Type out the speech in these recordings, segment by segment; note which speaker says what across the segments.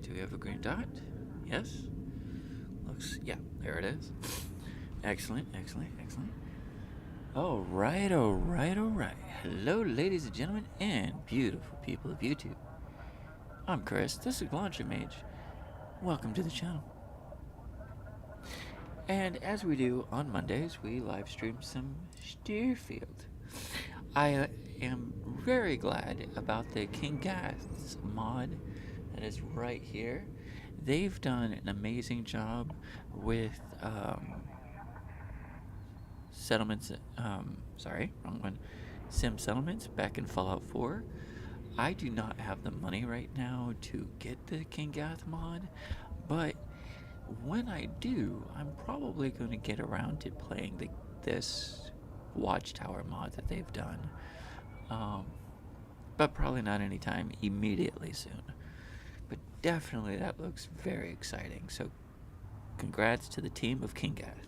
Speaker 1: Alright, do we have a green dot? Yes? Looks, yeah, there it is. Excellent, excellent, excellent. Alright, alright, alright. Hello, ladies and gentlemen, and beautiful people of YouTube. I'm Chris, this is Launcher Mage. Welcome to the channel. And as we do on Mondays, we live stream some Starfield. I am very glad about the King Gas mod that is right here. They've done an amazing job with settlements. Sorry, wrong one. Sim settlements back in Fallout 4. I do not have the money right now to get the King Gath mod, but when I do, I'm probably going to get around to playing this Watchtower mod that they've done. But probably not anytime immediately soon. But definitely that looks very exciting. So congrats to the team of King Gath.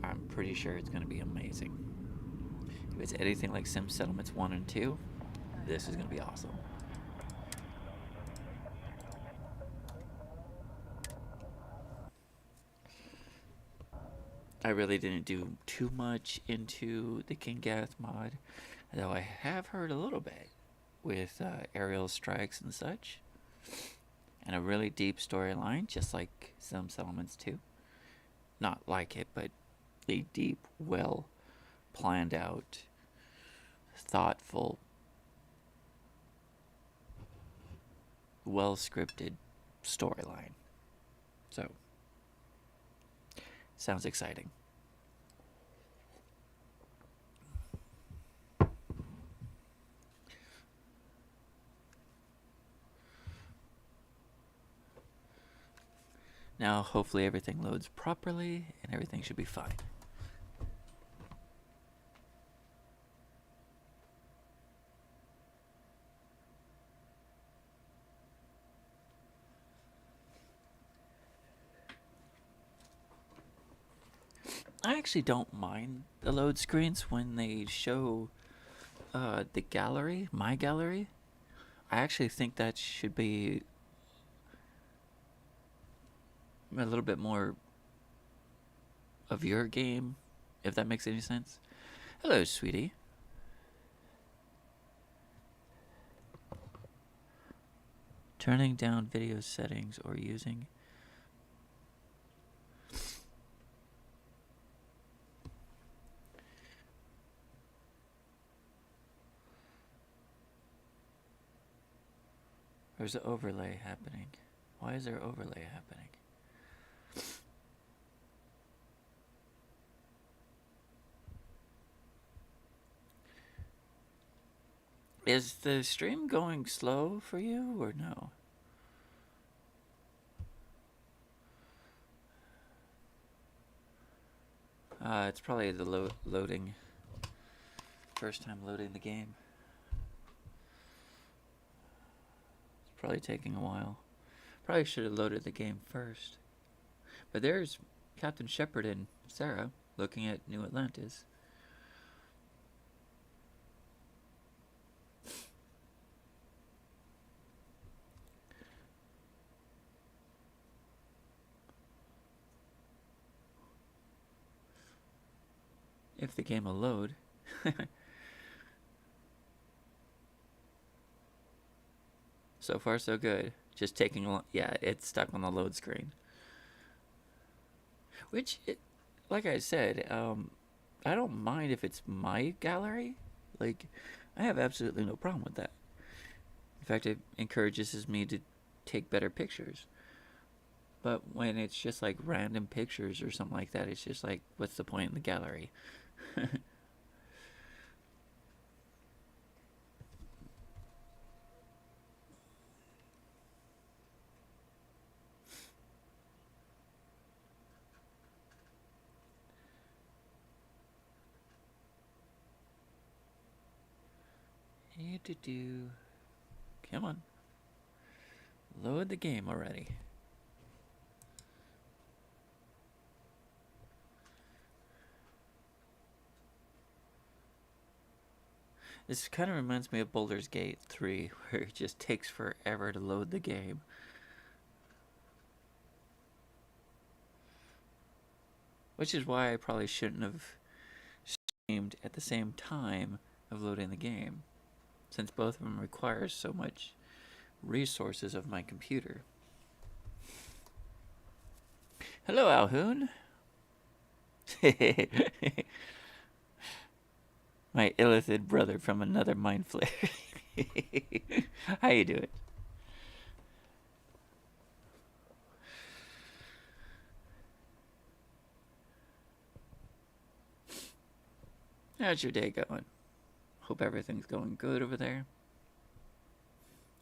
Speaker 1: I'm pretty sure it's going to be amazing. If it's anything like Sim Settlements 1 and 2, this is going to be awesome. I really didn't do too much into the King Gath mod, though I have heard a little bit with aerial strikes and such. And a really deep storyline, just like Sim Settlements 2. Not like it, but a deep, well planned out, thoughtful, well scripted storyline. So, sounds exciting. Now, hopefully everything loads properly and everything should be fine. I actually don't mind the load screens when they show the gallery, my gallery. I actually think that should be a little bit more of your game, if that makes any sense. Hello, sweetie. Turning down video settings or using... There's an overlay happening. Why is there overlay happening? Is the stream going slow for you or no? It's probably the loading. First time loading the game. It's probably taking a while. Probably should have loaded the game first. But there's Captain Shepard and Sarah looking at New Atlantis. If the game will load. So far so good. Just taking a long, yeah, it's stuck on the load screen. Which, like I said, I don't mind if it's my gallery. Like, I have absolutely no problem with that. In fact, it encourages me to take better pictures. But when it's just like random pictures or something like that, it's just like, what's the point in the gallery? Come on. Load the game already. This kind of reminds me of Baldur's Gate 3, where it just takes forever to load the game. Which is why I probably shouldn't have streamed at the same time of loading the game, since both of them require so much resources of my computer. Hello, Alhoon. My illithid brother from another mind flare. How you doing? How's your day going? Hope everything's going good over there.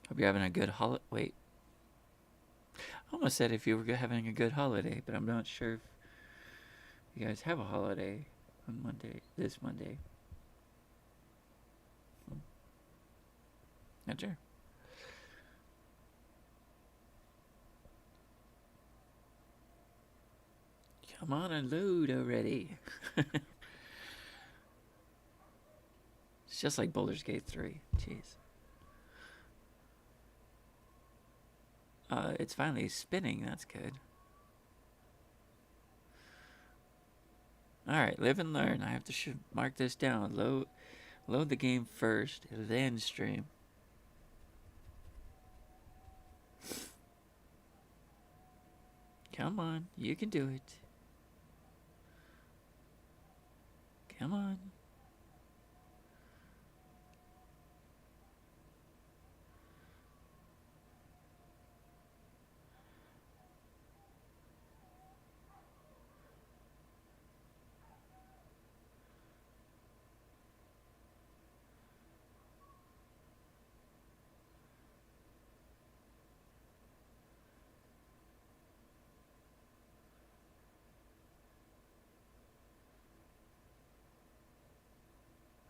Speaker 1: Hope you're having a good holiday. Wait. I almost said if you were having a good holiday, but I'm not sure if you guys have a holiday on Monday, this Monday. Not sure. Come on and load already. It's just like Baldur's Gate 3. Jeez. It's finally spinning. That's good. Alright, live and learn. I have to mark this down. Load the game first, then stream. Come on, you can do it. Come on.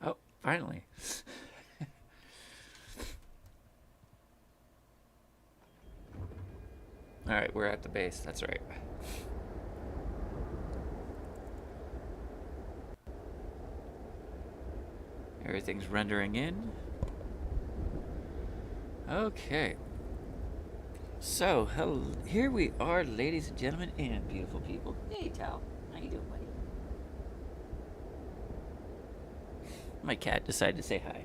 Speaker 1: Oh, finally. Alright, we're at the base. That's right. Everything's rendering in. Okay. So, here we are, ladies and gentlemen, and beautiful people. Hey, Tal. How you doing, buddy? My cat decided to say hi.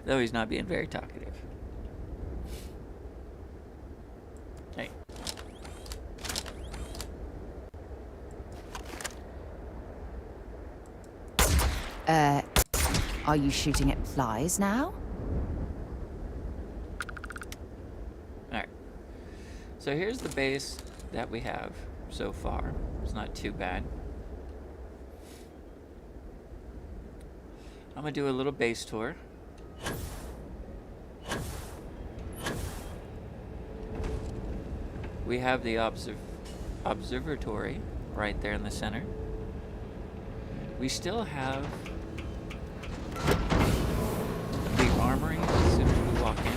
Speaker 1: Though he's not being very talkative. Hey.
Speaker 2: Are you shooting at flies now?
Speaker 1: Alright. So here's the base that we have so far. It's not too bad. I'm gonna do a little base tour. We have the observatory right there in the center. We still have the armory as soon as we walk in.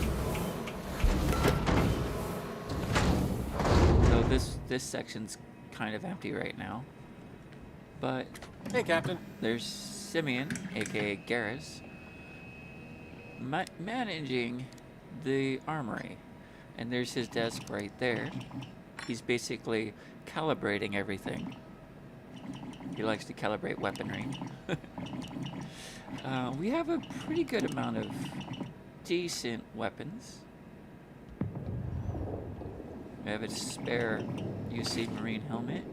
Speaker 1: So this section's kind of empty right now. But
Speaker 3: hey, Captain.
Speaker 1: There's Simeon, aka Garrus, managing the armory. And there's his desk right there. He's basically calibrating everything. He likes to calibrate weaponry. We have a pretty good amount of decent weapons. We have a spare UC Marine helmet.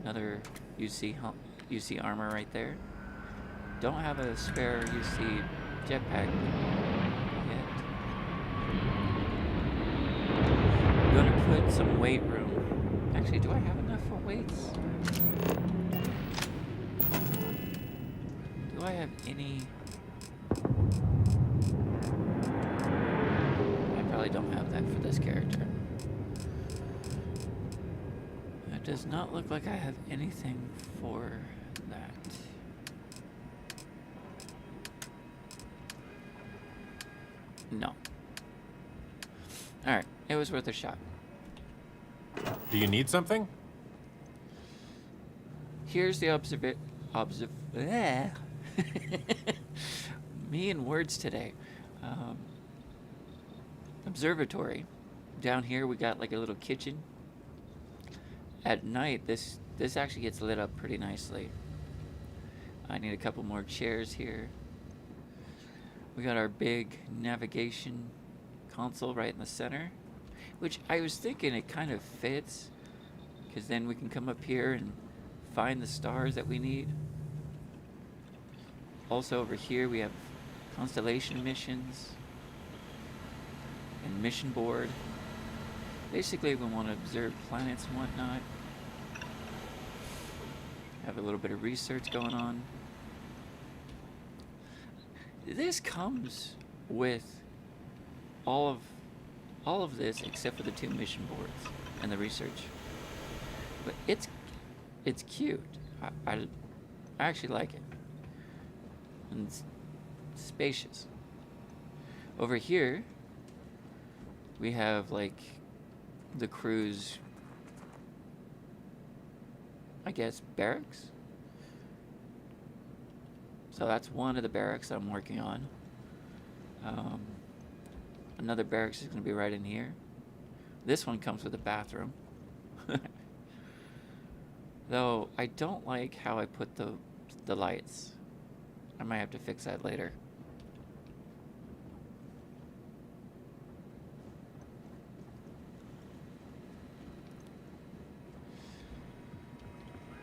Speaker 1: Another UC armor right there. Don't have a spare UC jetpack yet. I'm gonna put some weight room. Actually, do I have enough for weights? Do I have any? I probably don't have that for this character. It does not look like I have anything for that. No. Alright, it was worth a shot.
Speaker 3: Do you need something?
Speaker 1: Here's the observ... Bleh. Me and words today. Um, Observatory. Down here we got like a little kitchen. At night, this actually gets lit up pretty nicely. I need a couple more chairs here. We got our big navigation console right in the center, which I was thinking it kind of fits, because then we can come up here and find the stars that we need. Also over here we have constellation missions and mission board. Basically we want to observe planets and whatnot. Have a little bit of research going on. This comes with all of this except for the 2 mission boards and the research. But it's cute. I actually like it. And it's spacious. Over here we have like the crew's, I guess, barracks. So that's one of the barracks I'm working on. Another barracks is going to be right in here. This one comes with a bathroom. Though I don't like how I put the lights. I might have to fix that later.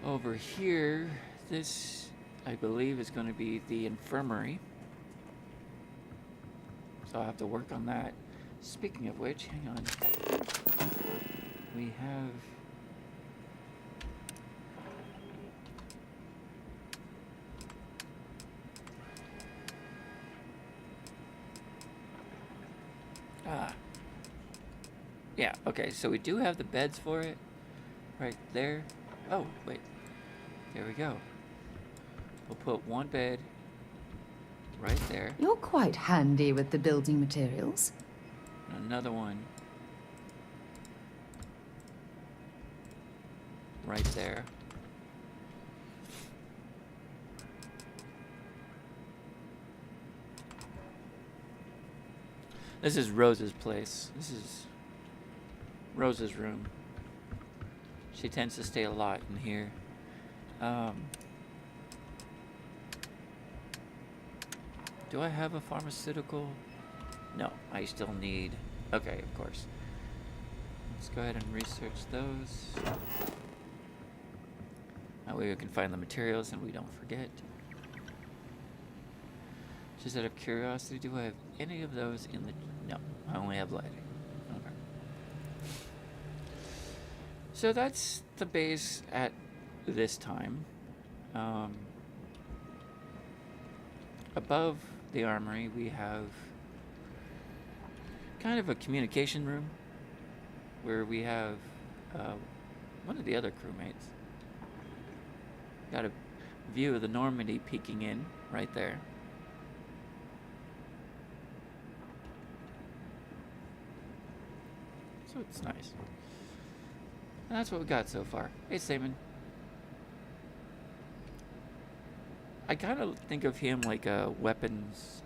Speaker 1: Over here, this, I believe, is going to be the infirmary. So I'll have to work on that. Speaking of which, hang on. We have... Yeah, okay, so we do have the beds for it. Right there. Oh, wait. There we go. We'll put one bed right there.
Speaker 2: You're quite handy with the building materials.
Speaker 1: Another one right there. This is Rose's place. This is Rose's room. She tends to stay a lot in here. Do I have a pharmaceutical? No, I still need... Okay, of course. Let's go ahead and research those. That way we can find the materials and we don't forget. Just out of curiosity, do I have any of those in the... No, I only have lighting. Okay. So that's the base at this time. Above the armory, we have kind of a communication room where we have one of the other crewmates. Got a view of the Normandy peeking in right there. So it's nice. And that's what we got so far. Hey, Simon. I kind of think of him like a weapons...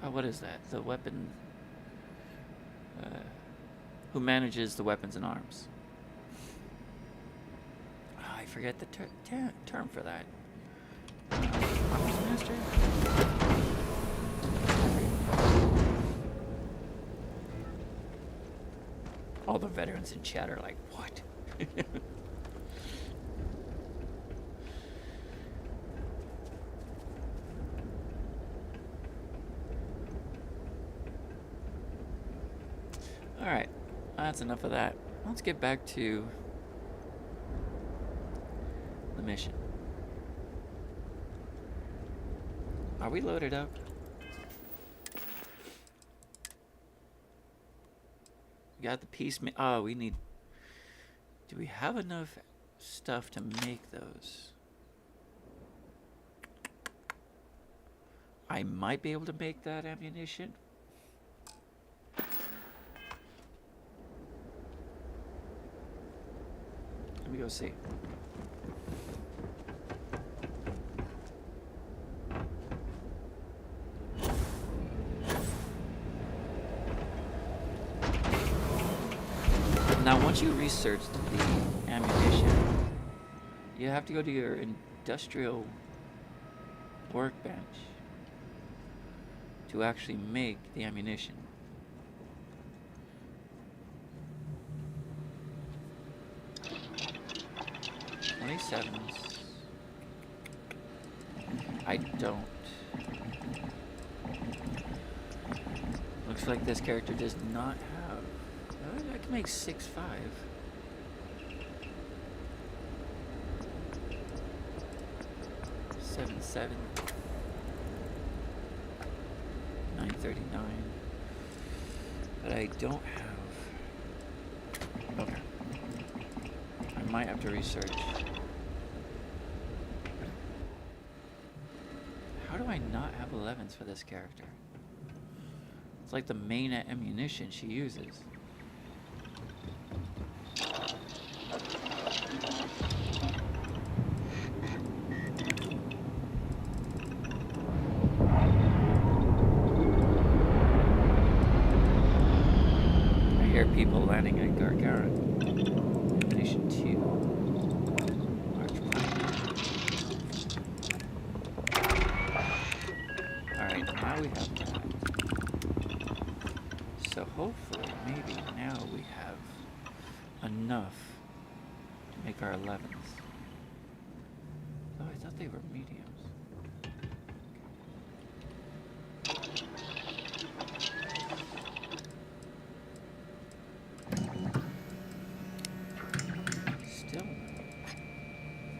Speaker 1: what is that? The weapon... who manages the weapons and arms. Oh, I forget the term for that. Arms master? All the veterans in chat are like, what? Alright, that's enough of that. Let's get back to the mission. Are we loaded up? We got the piece. Oh, we need... Do we have enough stuff to make those? I might be able to make that ammunition. Let me go see. once you research the ammunition, you have to go to your industrial workbench to actually make the ammunition. $27s. I don't. Looks like this character does not have. I can make 6.5. 7.7. 9.39. But I don't have. Okay. I might have to research. How do I not have 11s for this character? It's like the main ammunition she uses. I hear people landing at Gargarin. Ammunition 2. Alright, now we have that. So hopefully, maybe now we have enough to make our 11s. Oh, I thought they were mediums. Still no.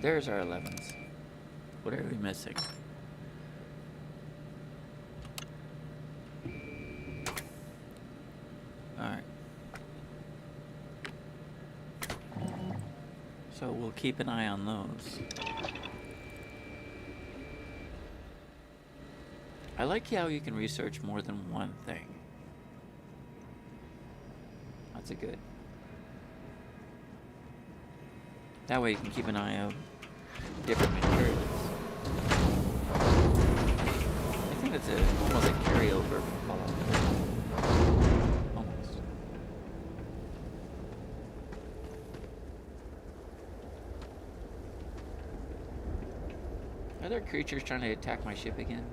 Speaker 1: There's our 11s. What are we missing? Alright. So we'll keep an eye on those. I like how you can research more than one thing. That's a good. That way you can keep an eye on different materials. I think that's almost a carryover from Fallout. Almost. Are there creatures trying to attack my ship again?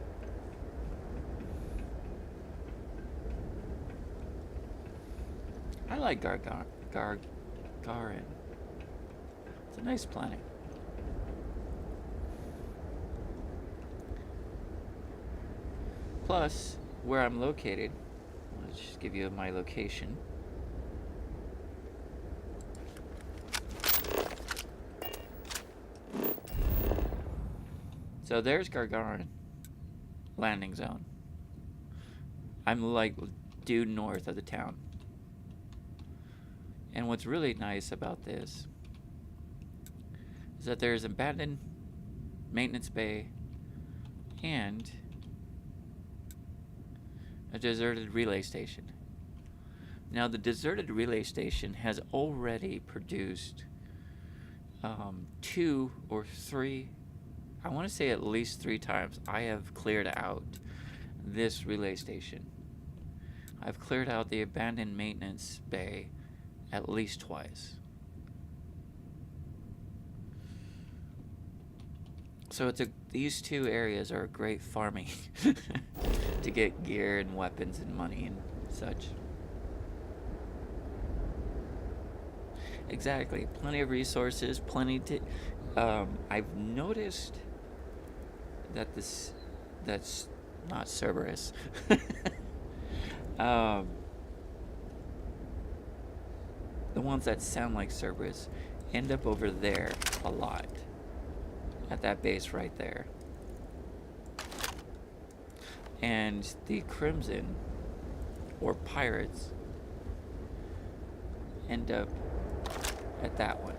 Speaker 1: I like Gargarin. It's a nice planet. Plus, where I'm located, let's just give you my location. So there's Gargarin landing zone. I'm like due north of the town. And what's really nice about this is that there's abandoned maintenance bay and a deserted relay station. Now the deserted relay station has already produced 2 or 3, I want to say at least 3 times I have cleared out this relay station. I've cleared out the abandoned maintenance bay at least twice. So these 2 areas are great farming to get gear and weapons and money and such. Exactly, plenty of resources, plenty to. I've noticed that that's not Cerberus. The ones that sound like Cerberus end up over there a lot. At that base right there. And the Crimson, or Pirates, end up at that one.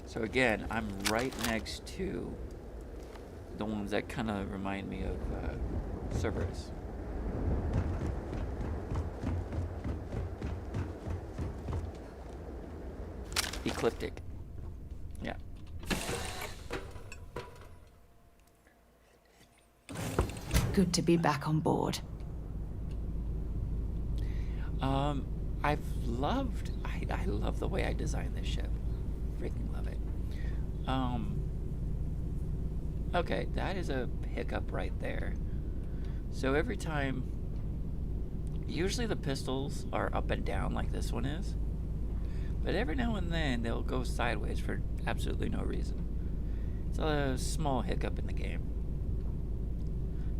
Speaker 1: So again, I'm right next to the ones that kind of remind me of Cerberus. Ecliptic. Yeah.
Speaker 2: Good to be back on board.
Speaker 1: I love the way I designed this ship. Freaking love it. Okay, that is a hiccup right there. So every time, usually the pistols are up and down like this one is, but every now and then they'll go sideways for absolutely no reason. It's a small hiccup in the game.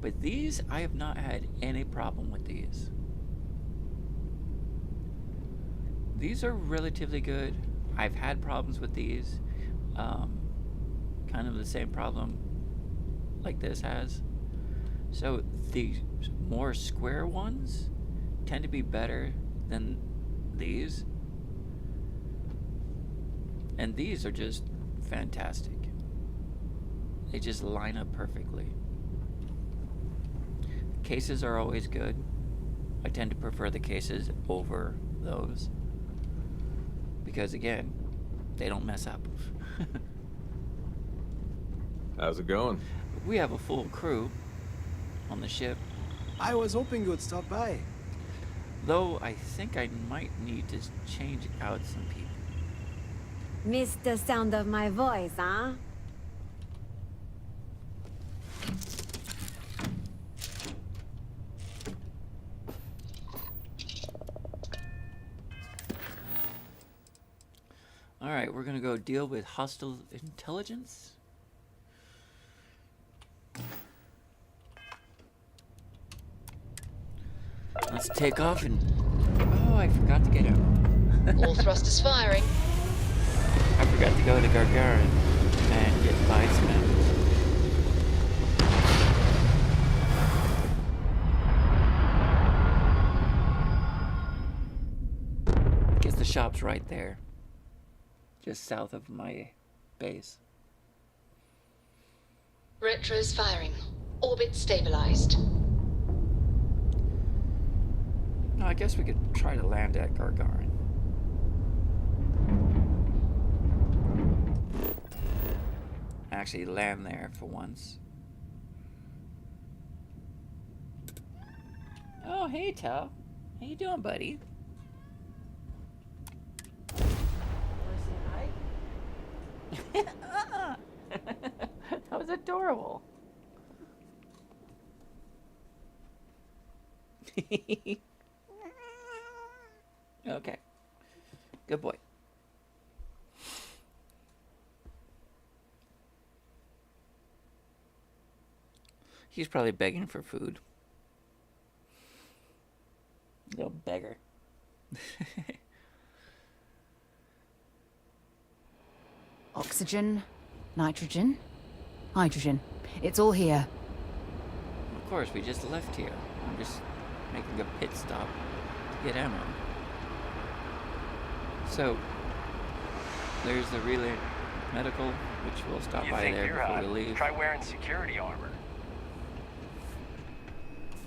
Speaker 1: But these, I have not had any problem with these. These are relatively good. I've had problems with these. Kind of the same problem like this has. So the more square ones tend to be better than these. And these are just fantastic. They just line up perfectly. Cases are always good. I tend to prefer the cases over those. Because again, they don't mess up.
Speaker 3: How's it going?
Speaker 1: We have a full crew on the ship.
Speaker 4: I was hoping you would stop by.
Speaker 1: Though I think I might need to change out some people.
Speaker 5: Missed the sound of my voice, huh?
Speaker 1: Alright, we're gonna go deal with hostile intelligence. Let's take off and... Oh, I forgot to get out.
Speaker 6: All thrusters firing.
Speaker 1: I forgot to go to Gargarin and get by some ammo. Guess the shop's right there. Just south of my base.
Speaker 6: Retros firing. Orbit stabilized.
Speaker 1: No, I guess we could try to land at Gargarin. Actually land there for once. Oh, hey, Tal. How you doing, buddy? That was adorable. Okay. Good boy. He's probably begging for food. Little beggar.
Speaker 2: Oxygen, nitrogen, hydrogen. It's all here.
Speaker 1: Of course, we just left here. I'm just making a pit stop to get ammo. So, there's the relay medical, which we'll stop by there before we leave.
Speaker 7: Try wearing security armor.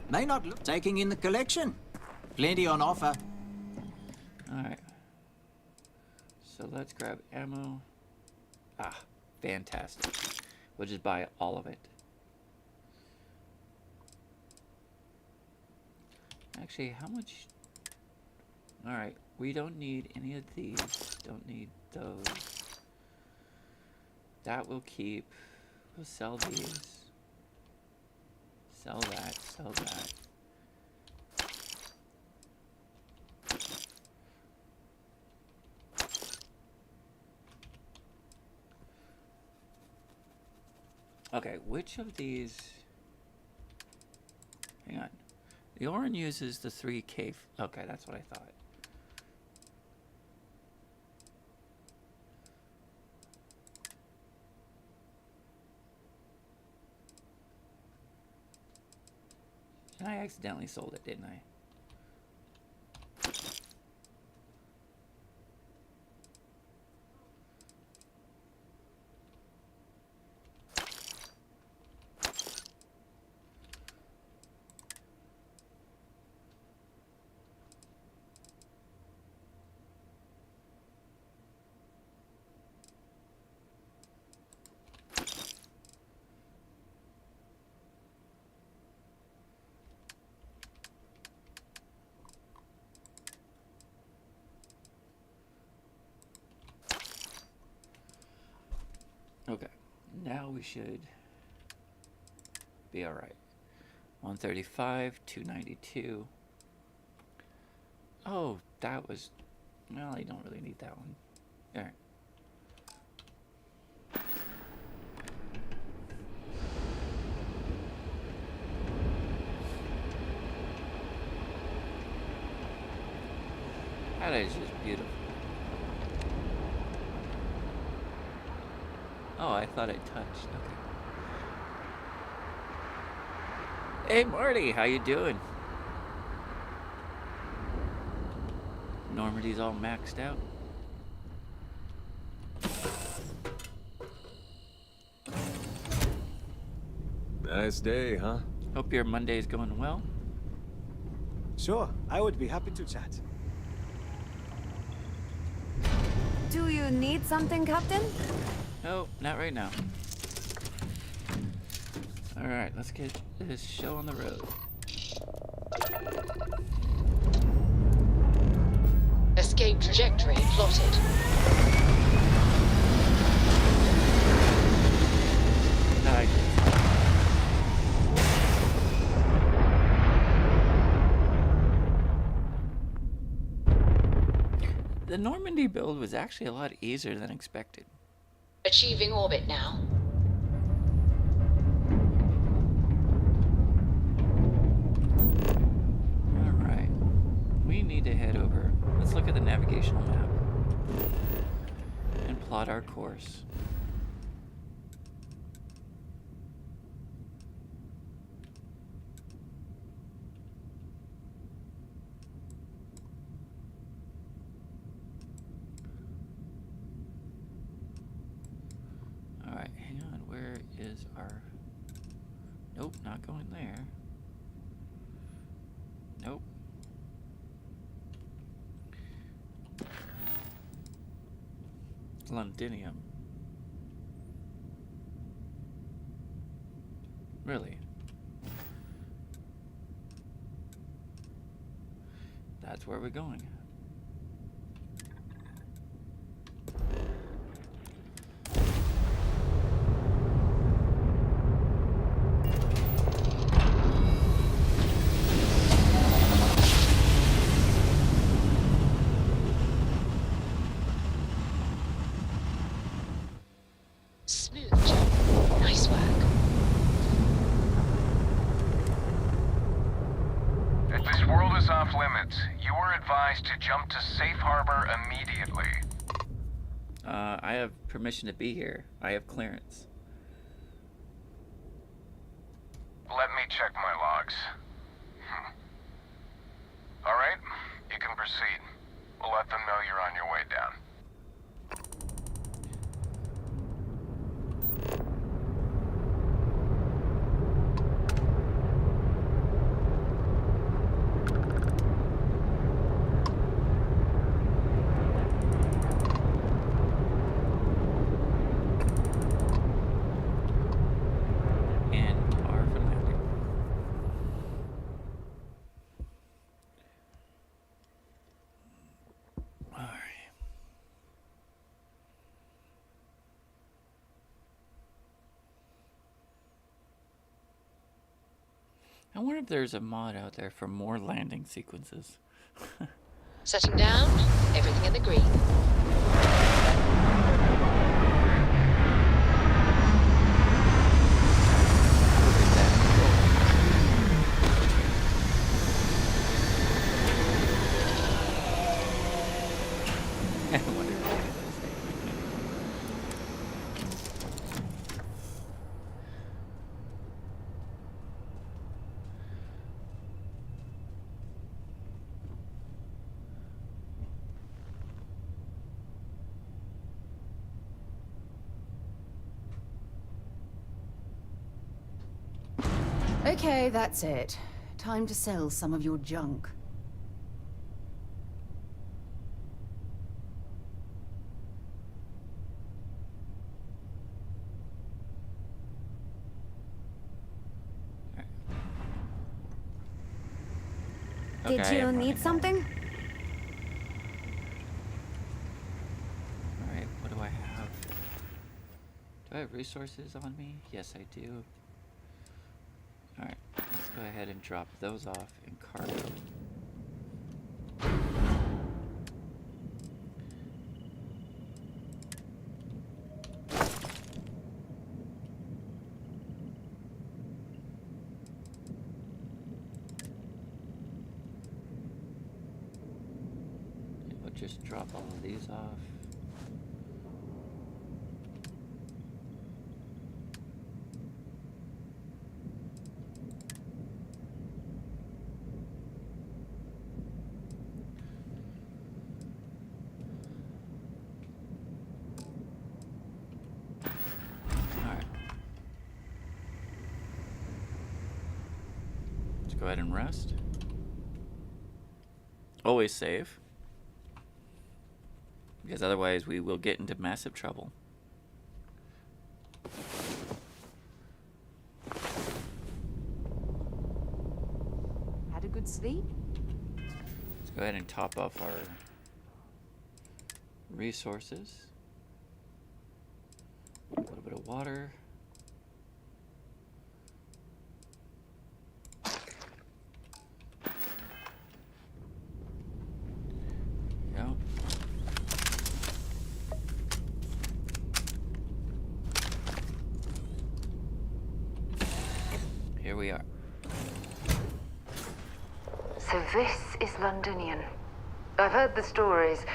Speaker 8: May not look taking in the collection. Plenty on offer.
Speaker 1: Alright. So let's grab ammo. Ah, fantastic. We'll just buy all of it. Actually, how much? Alright, we don't need any of these. Don't need those. That we'll keep. We'll sell these. Sell that, sell that. Okay, which of these... Hang on. The Orin uses the 3K... Okay, that's what I thought. I accidentally sold it, didn't I? Okay, now we should be alright. 135, 292. Oh, that was... Well, I don't really need that one. Alright. That is just beautiful. Oh, I thought it touched. Okay. Hey, Marty, how you doing? Normandy's all maxed out.
Speaker 3: Nice day, huh?
Speaker 1: Hope your Monday's going well.
Speaker 4: Sure, I would be happy to chat.
Speaker 5: Do you need something, Captain?
Speaker 1: No, not right now. Alright, let's get this show on the road.
Speaker 6: Escape trajectory plotted.
Speaker 1: Nice. The Normandy build was actually a lot easier than expected.
Speaker 6: Achieving orbit now.
Speaker 1: Alright. We need to head over. Let's look at the navigational map. And plot our course. Alright, hang on. Where is our... Nope, not going there. Nope. Londinium. Really? That's where we're going.
Speaker 6: Smooth jump. Nice work.
Speaker 7: If this world is off limits, you are advised to jump to safe harbor immediately.
Speaker 1: I have permission to be here. I have clearance.
Speaker 7: Let me check my logs. Alright, you can proceed. We'll let them know you're on your way down.
Speaker 1: And R for landing. Alright. I wonder if there's a mod out there for more landing sequences.
Speaker 6: Setting down. Everything in the green.
Speaker 1: I wonder if it is.
Speaker 2: Okay, that's it. Time to sell some of your junk.
Speaker 5: Did
Speaker 1: Okay,
Speaker 5: you
Speaker 1: I'm
Speaker 5: need
Speaker 1: running.
Speaker 5: something?
Speaker 1: Alright, what do I have? Do I have resources on me? Yes, I do. Alright, let's go ahead and drop those off in cargo. We'll just drop all of these off. Go ahead and rest. Always save, because otherwise we will get into massive trouble.
Speaker 2: Had a good sleep?
Speaker 1: Let's go ahead and top off our resources. A little bit of water. Here we are.
Speaker 6: So this is Londonian. I've heard the stories,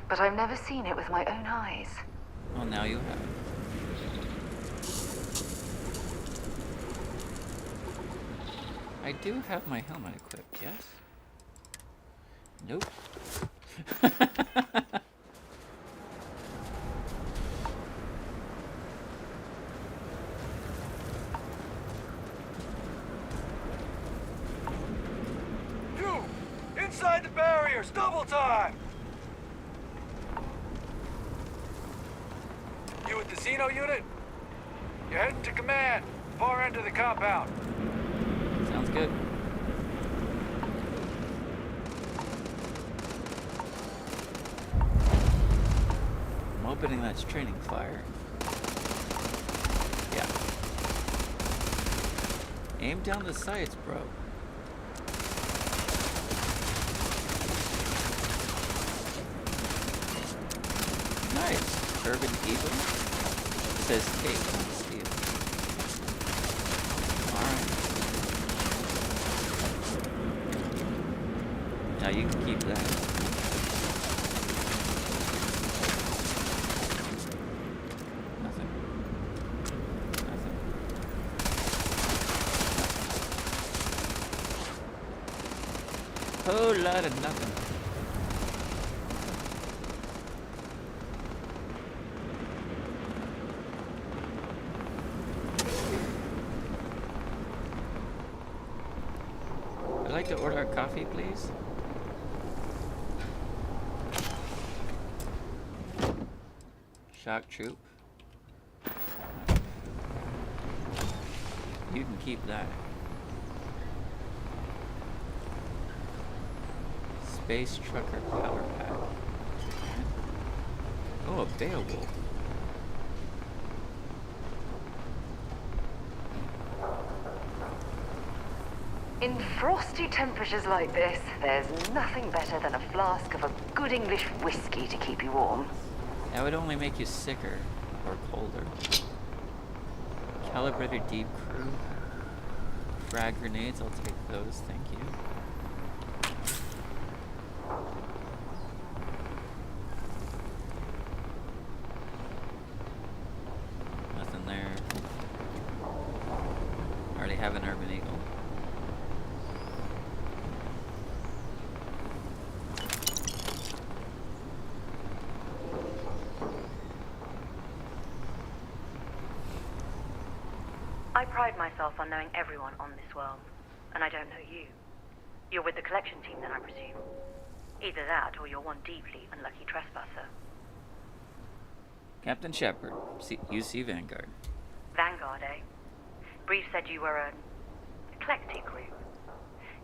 Speaker 6: but I've never seen it with my own eyes.
Speaker 1: Well, now you have. I do have my helmet equipped, yes? Nope.
Speaker 4: Inside the barriers, double time! You with the Xeno unit? You're heading to command, far end of the compound.
Speaker 1: Sounds good. I'm opening that's training fire. Yeah. Aim down the sights, bro. Nice. Urban Eagle. It says Kate on the steel. Alright. Now you can keep that. Nothing. Nothing. Whole lot of nothing. I'd like to order a coffee, please. Shock troop. You can keep that. Space trucker power pack. Oh, a Beowulf.
Speaker 6: In frosty temperatures like this, there's nothing better than a flask of a good English whiskey to keep you warm.
Speaker 1: That would only make you sicker or colder. Calibrated deep crew. Frag grenades, I'll take those, thank you. Nothing there. Already have an Urban Eagle.
Speaker 9: I pride myself on knowing everyone on this world, and I don't know you. You're with the collection team then, I presume. Either that, or you're one deeply unlucky trespasser.
Speaker 1: Captain Shepard, UC Vanguard.
Speaker 9: Vanguard, eh? Brief said you were an eclectic group.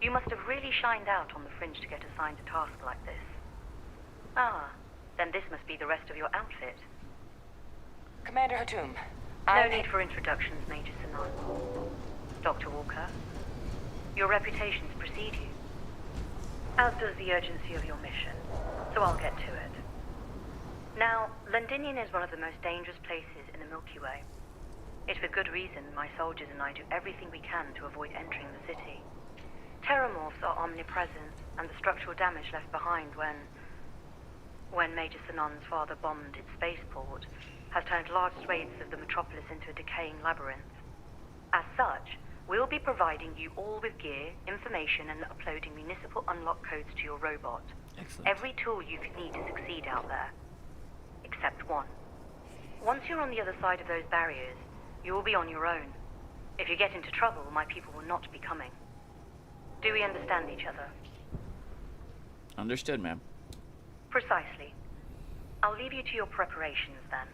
Speaker 9: You must have really shined out on the fringe to get assigned a task like this. Ah, then this must be the rest of your outfit.
Speaker 10: Commander Hatum,
Speaker 9: No need for introductions, Major Sinan. Dr. Walker, your reputations precede you, as does the urgency of your mission, so I'll get to it. Now, Londinium is one of the most dangerous places in the Milky Way. It's for good reason my soldiers and I do everything we can to avoid entering the city. Terramorphs are omnipresent, and the structural damage left behind when Major Sinan's father bombed its spaceport has turned large swathes of the metropolis into a decaying labyrinth. As such, we'll be providing you all with gear, information, and uploading municipal unlock codes to your robot.
Speaker 1: Excellent.
Speaker 9: Every tool you could need to succeed out there. Except one. Once you're on the other side of those barriers, you will be on your own. If you get into trouble, my people will not be coming. Do we understand each other?
Speaker 1: Understood, ma'am.
Speaker 9: Precisely. I'll leave you to your preparations then.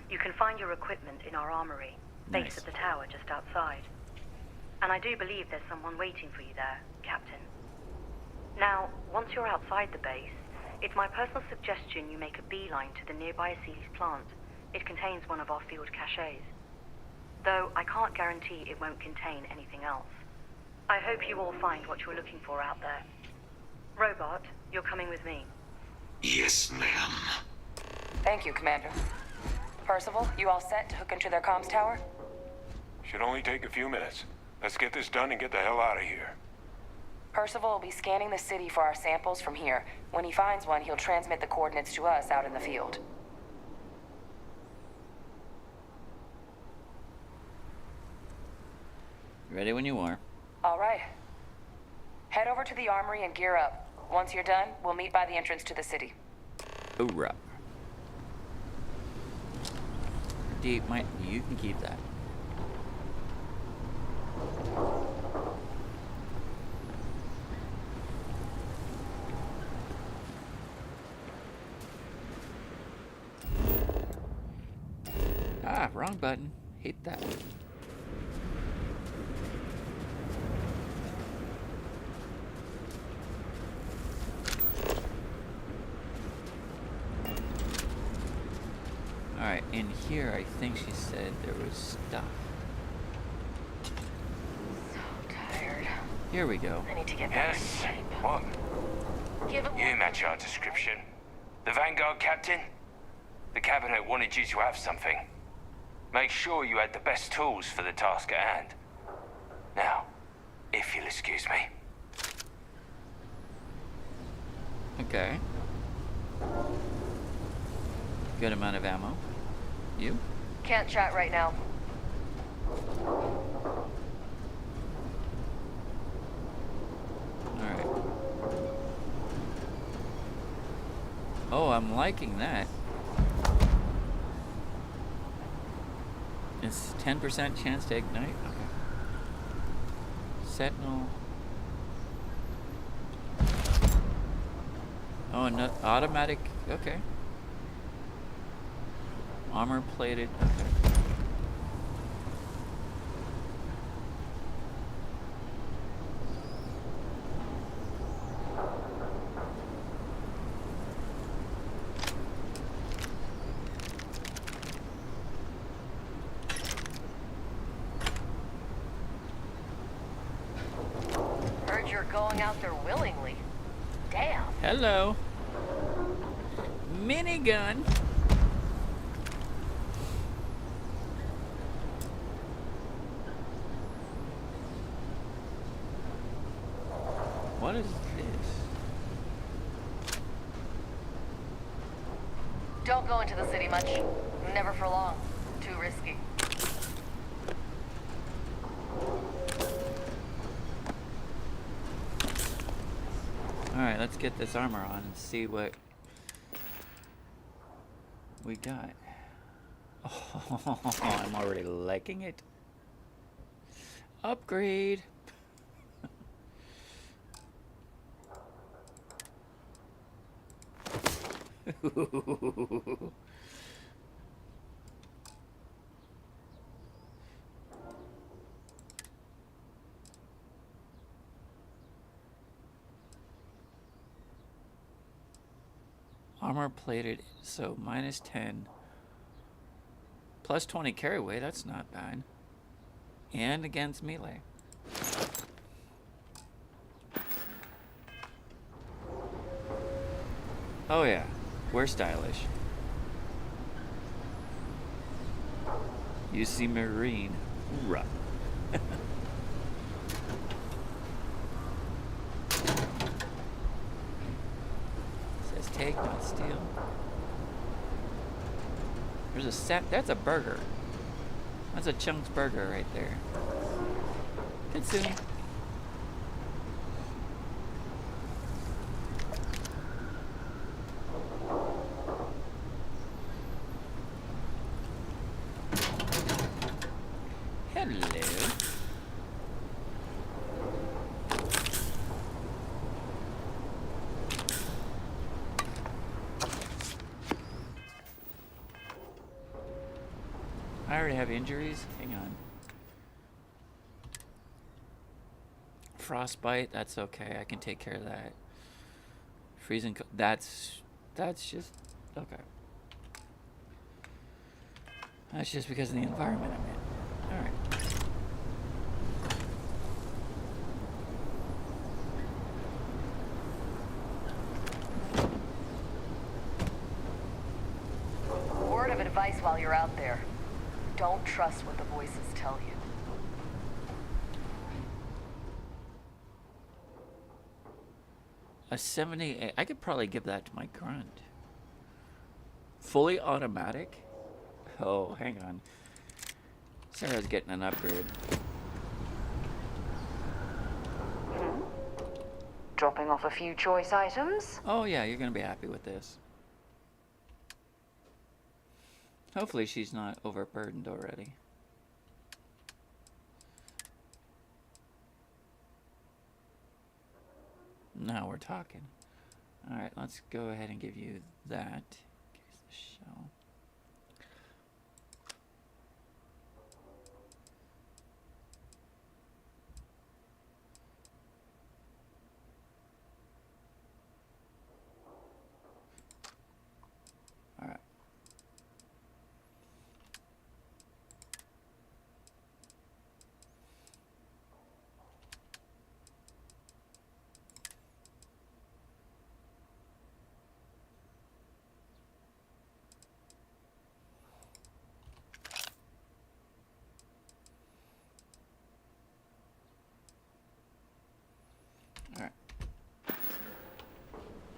Speaker 9: You can find your equipment in our armory, base
Speaker 1: Nice.
Speaker 9: at the tower just outside. And I do believe there's someone waiting for you there, Captain. Now, once you're outside the base, it's my personal suggestion you make a beeline to the nearby Aceles plant. It contains one of our field caches. Though I can't guarantee it won't contain anything else. I hope you all find what you're looking for out there. Robot, you're coming with me.
Speaker 10: Yes, ma'am.
Speaker 11: Thank you, Commander. Percival, you all set to hook into their comms tower?
Speaker 12: Should only take a few minutes. Let's get this done and get the hell out of here.
Speaker 11: Percival will be scanning the city for our samples from here. When he finds one, he'll transmit the coordinates to us out in the field.
Speaker 1: Ready when you are.
Speaker 11: All right. Head over to the armory and gear up. Once you're done, we'll meet by the entrance to the city.
Speaker 1: Hoorah. Deep, you can keep that. Ah, wrong button. Hate that. Alright, in here I think she said there was stuff.
Speaker 11: So tired.
Speaker 1: Here we go.
Speaker 11: I need to get back.
Speaker 4: Yes? What?
Speaker 10: You match our description. The Vanguard captain? The Cabinet wanted you to have something. Make sure you had the best tools for the task at hand. Now, if you'll excuse me.
Speaker 1: Okay. Good amount of ammo. You?
Speaker 11: Can't chat right now.
Speaker 1: Alright. Oh, I'm liking that. It's 10% chance to ignite? Okay. Sentinel. Oh, no, automatic. Okay. Armor plated. Okay.
Speaker 11: Heard you're going out there willingly. Damn.
Speaker 1: Hello. Minigun. What is this?
Speaker 11: Don't go into the city much. Never for long. Too risky.
Speaker 1: Alright, let's get this armor on and see what we got. Oh, I'm already liking it. Upgrade. Armor plated, so -10. plus 20 carry weight, that's not bad. And against melee. Oh yeah, we're stylish. You see Marine. Hoorah. Says take, not steal. There's a set. That's a burger. That's a Chunks burger right there. Good soon. Hello. I already have injuries. Hang on. Frostbite, that's okay. I can take care of that. Freezing, that's just okay. That's just because of the environment I'm in. All right.
Speaker 11: Word of advice while you're out there. Don't trust what the voices tell you.
Speaker 1: A 78. I could probably give that to my grunt. Fully automatic? Oh, hang on. Sarah's getting an upgrade.
Speaker 6: Dropping off a few choice items?
Speaker 1: Oh yeah, you're gonna be happy with this. Hopefully she's not overburdened already. Now we're talking. Alright, let's go ahead and give you that. Here's the shell. Alright.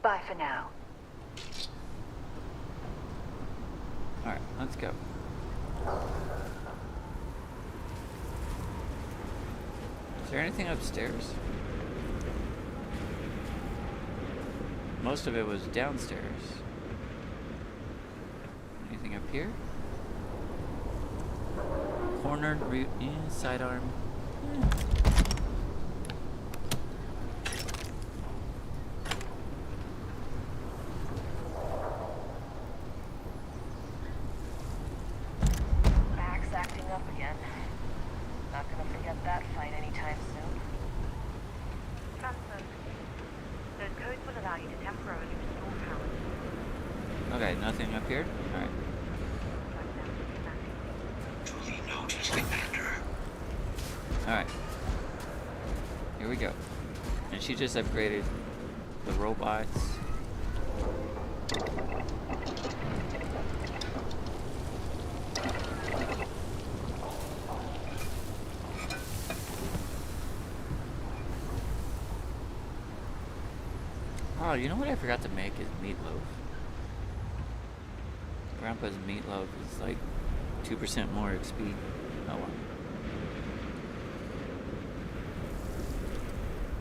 Speaker 6: Bye for now.
Speaker 1: Alright, let's go. Is there anything upstairs? Most of it was downstairs. Anything up here? Cornered root, sidearm. Okay, nothing up here? Alright.
Speaker 13: Duly noted, Commander.
Speaker 1: Alright. Here we go. And she just upgraded the robots. Oh, you know what I forgot to make is meatloaf. Grandpa's meatloaf is like 2% more XP. Oh well.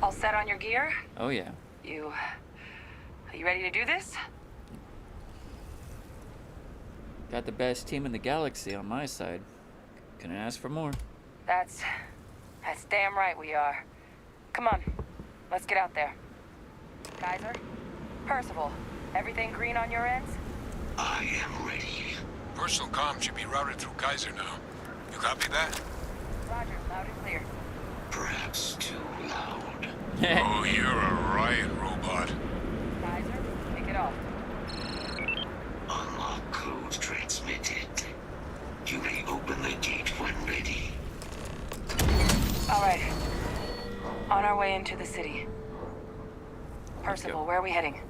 Speaker 11: All set on your gear?
Speaker 1: Oh yeah.
Speaker 11: Are you ready to do this?
Speaker 1: Got the best team in the galaxy on my side. Couldn't ask for more.
Speaker 11: That's damn right we are. Come on, let's get out there. Kaiser? Percival, everything green on your ends?
Speaker 13: I am ready.
Speaker 12: Personal comm should be routed through Kaiser now. You copy that?
Speaker 11: Roger, loud and clear.
Speaker 13: Perhaps too loud.
Speaker 12: Oh, you're a riot robot.
Speaker 11: Kaiser, kick it off.
Speaker 13: Unlock code transmitted. You may open the gate when ready.
Speaker 11: All right. On our way into the city. Percival, where are we heading?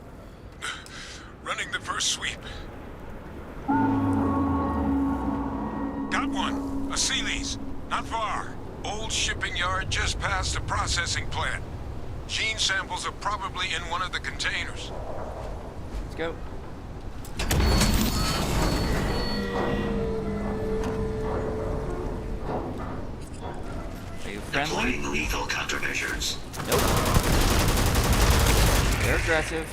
Speaker 12: Running the first sweep. Got one. A Sealy's. Not far. Old shipping yard just past the processing plant. Gene samples are probably in one of the containers.
Speaker 1: Let's go. Are you friendly?
Speaker 13: Deploying lethal countermeasures.
Speaker 1: Nope. They're aggressive.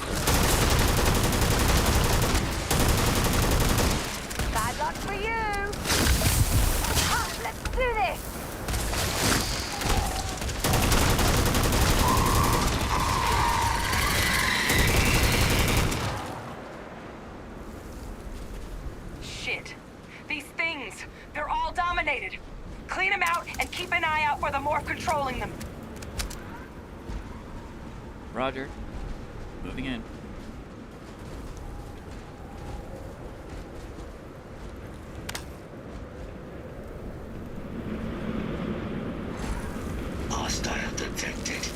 Speaker 6: Bad luck for you. Let's do this.
Speaker 11: Shit. These things, they're all dominated. Clean them out and keep an eye out for the morph controlling them.
Speaker 1: Roger. Moving in.
Speaker 13: Hostile detected.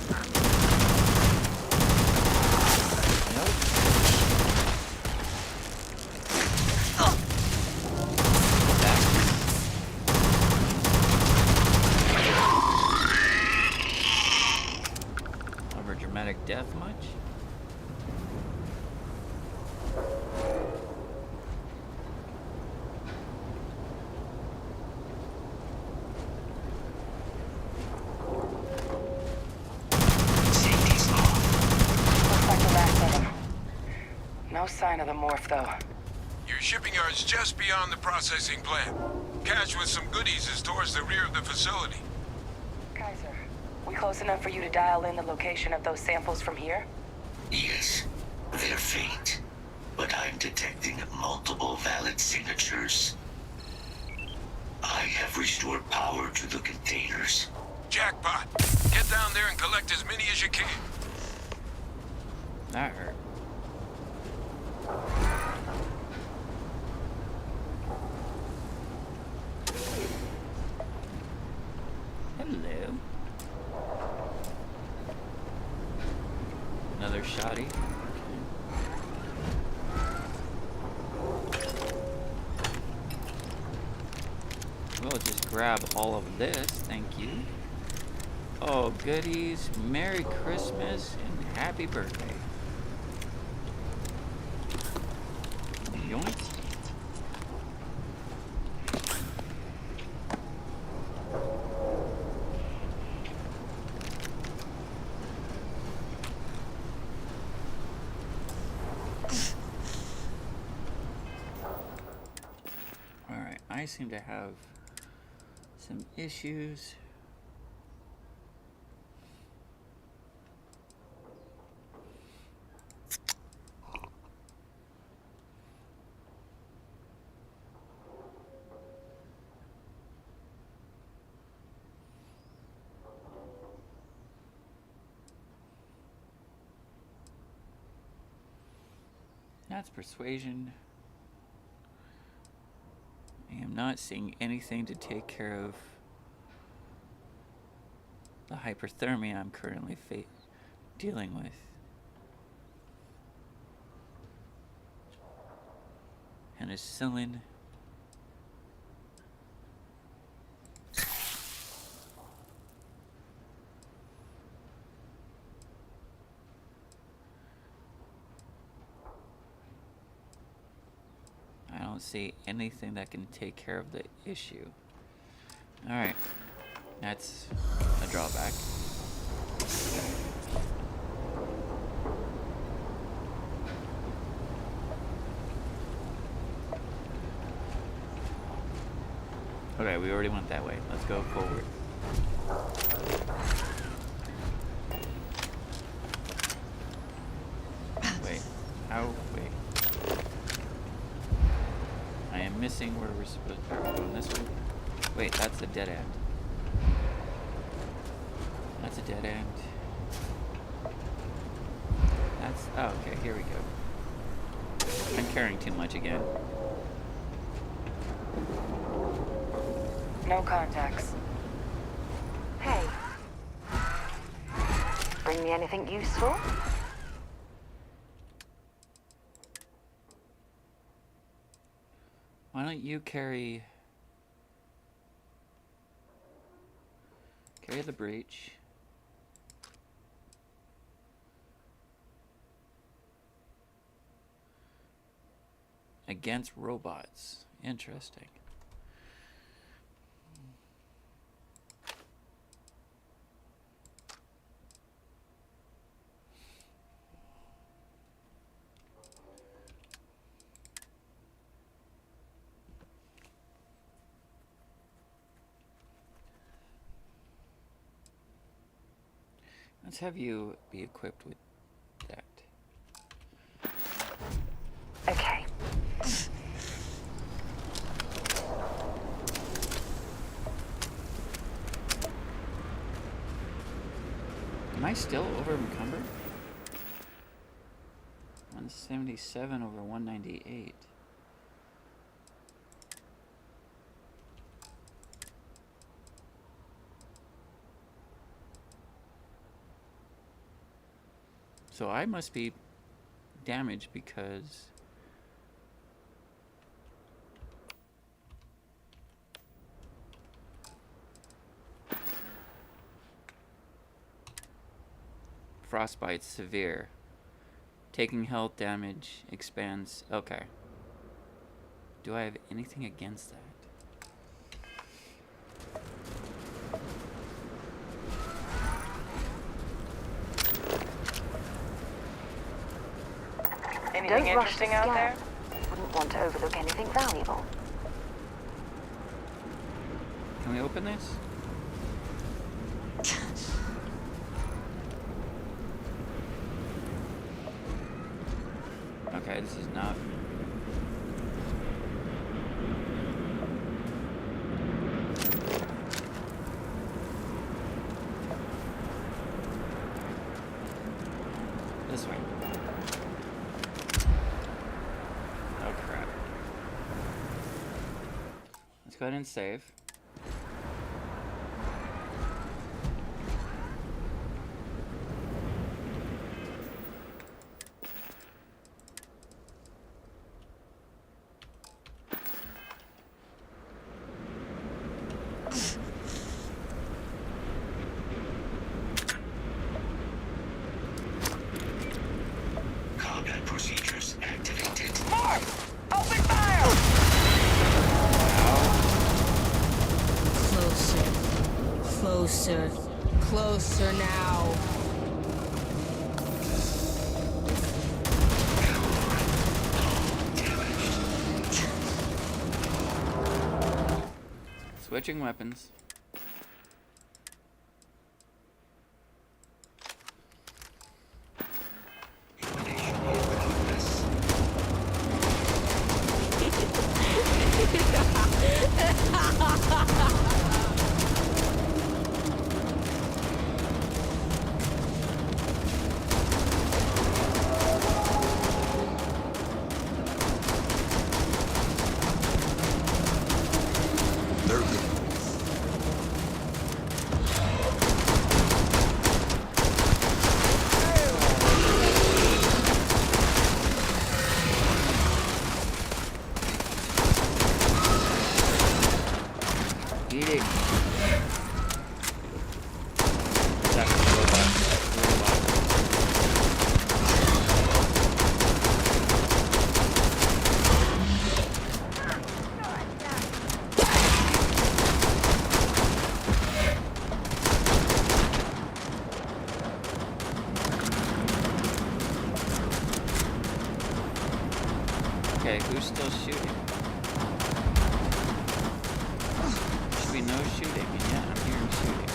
Speaker 1: Dramatic death much?
Speaker 11: Safety's off. Looks like the last of them. No sign of the morph, though.
Speaker 12: Your shipping yard's just beyond the processing plant. Cache with some goodies is towards the rear of the facility.
Speaker 11: Kaiser, we close enough for you to dial in the location of those samples from here?
Speaker 13: Yes, they're faint, but I'm detecting multiple valid signatures. I have restored power to the containers.
Speaker 12: Jackpot! Get down there and collect as many as you can.
Speaker 1: That hurt. Hello. Another shoddy. We'll just grab all of this, thank you. Oh, goodies. Merry Christmas and happy birthday. Yoinks. Alright, I seem to have some issues. That's persuasion. I am not seeing anything to take care of the hyperthermia I'm currently dealing with. Penicillin. I don't see anything that can take care of the issue. Alright. That's a drawback. Okay, we already went that way. Let's go forward. Wait. How? Wait. I am missing where we're supposed to be going this way. Wait, that's a dead end. That's a dead end. That's... oh, okay, here we go. I'm carrying too much again.
Speaker 11: No contacts.
Speaker 6: Hey. Bring me anything useful?
Speaker 1: Why don't you carry the breach? Against robots. Interesting. Let's have you be equipped with that.
Speaker 6: Okay.
Speaker 1: Am I still over encumbered? 177 over 198. So I must be damaged because frostbite severe. Taking health damage expands. Okay. Do I have anything against that?
Speaker 11: Anything
Speaker 6: Don't rush the
Speaker 11: interesting out
Speaker 6: scan.
Speaker 11: there?
Speaker 6: Wouldn't want to overlook anything valuable.
Speaker 1: Can we open this? Okay, this is not. This way. Oh crap. Let's go ahead and save.
Speaker 13: Combat procedures activated.
Speaker 11: Mark! Open fire!
Speaker 14: Closer. Closer. Closer now.
Speaker 1: Switching weapons. Eat it. That's a robot. Okay, who's still shooting? Should be no shooting. Yeah, I'm hearing shooting.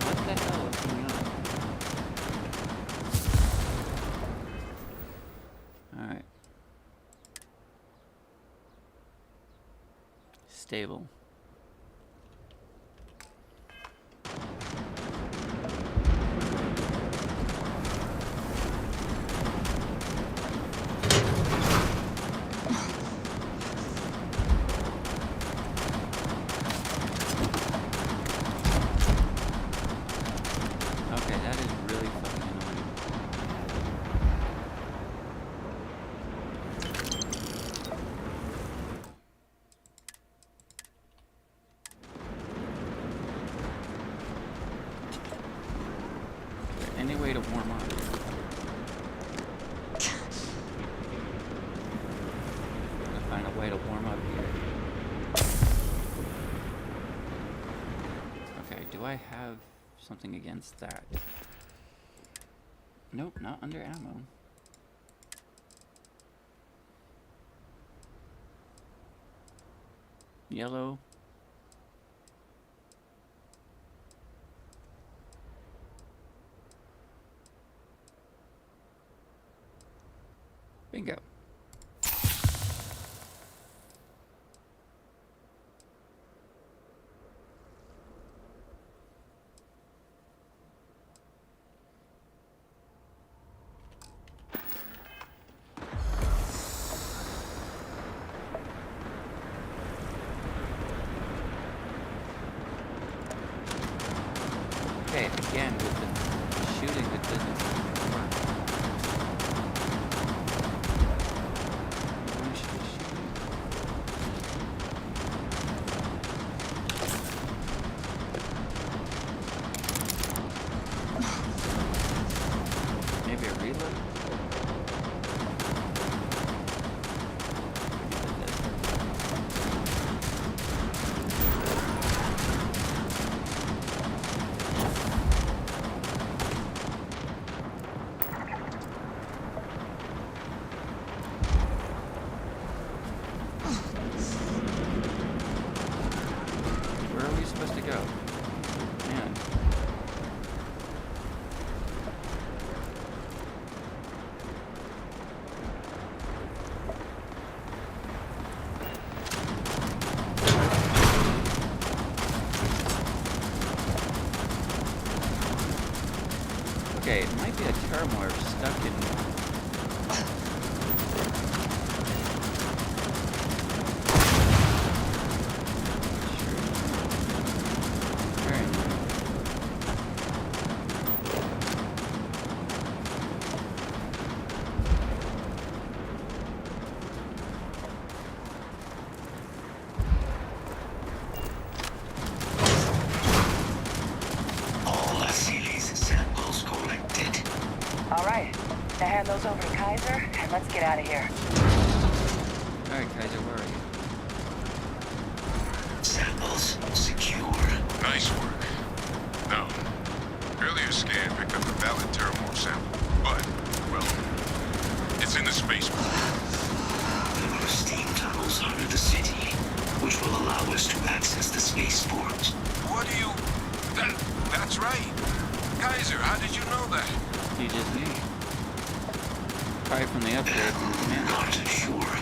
Speaker 1: What the hell is going on? Alright. Stable. way to warm up here. Okay, do I have something against that? Nope, not under ammo. Yellow. Bingo. Okay, again with the shooting that doesn't work. Why should I shoot? Maybe a reload? Where are we supposed to go? Man. Okay, it might be a Terramorph stuck in... Very annoying.
Speaker 13: All Asilis samples collected.
Speaker 11: All right. Now hand those over to Kaiser, and let's get out of here.
Speaker 1: Alright, Kaiser, where are you?
Speaker 13: Samples secure.
Speaker 12: Nice work. No. Earlier scan picked up a valid Terramorph sample, but, well, it's in the spaceport.
Speaker 13: There are steam tunnels under the city, which will allow us to access the spaceport.
Speaker 12: What do you... That's right. Kaiser, how did you know that?
Speaker 1: You just knew. Probably from the upgrade from the command.
Speaker 13: Not sure.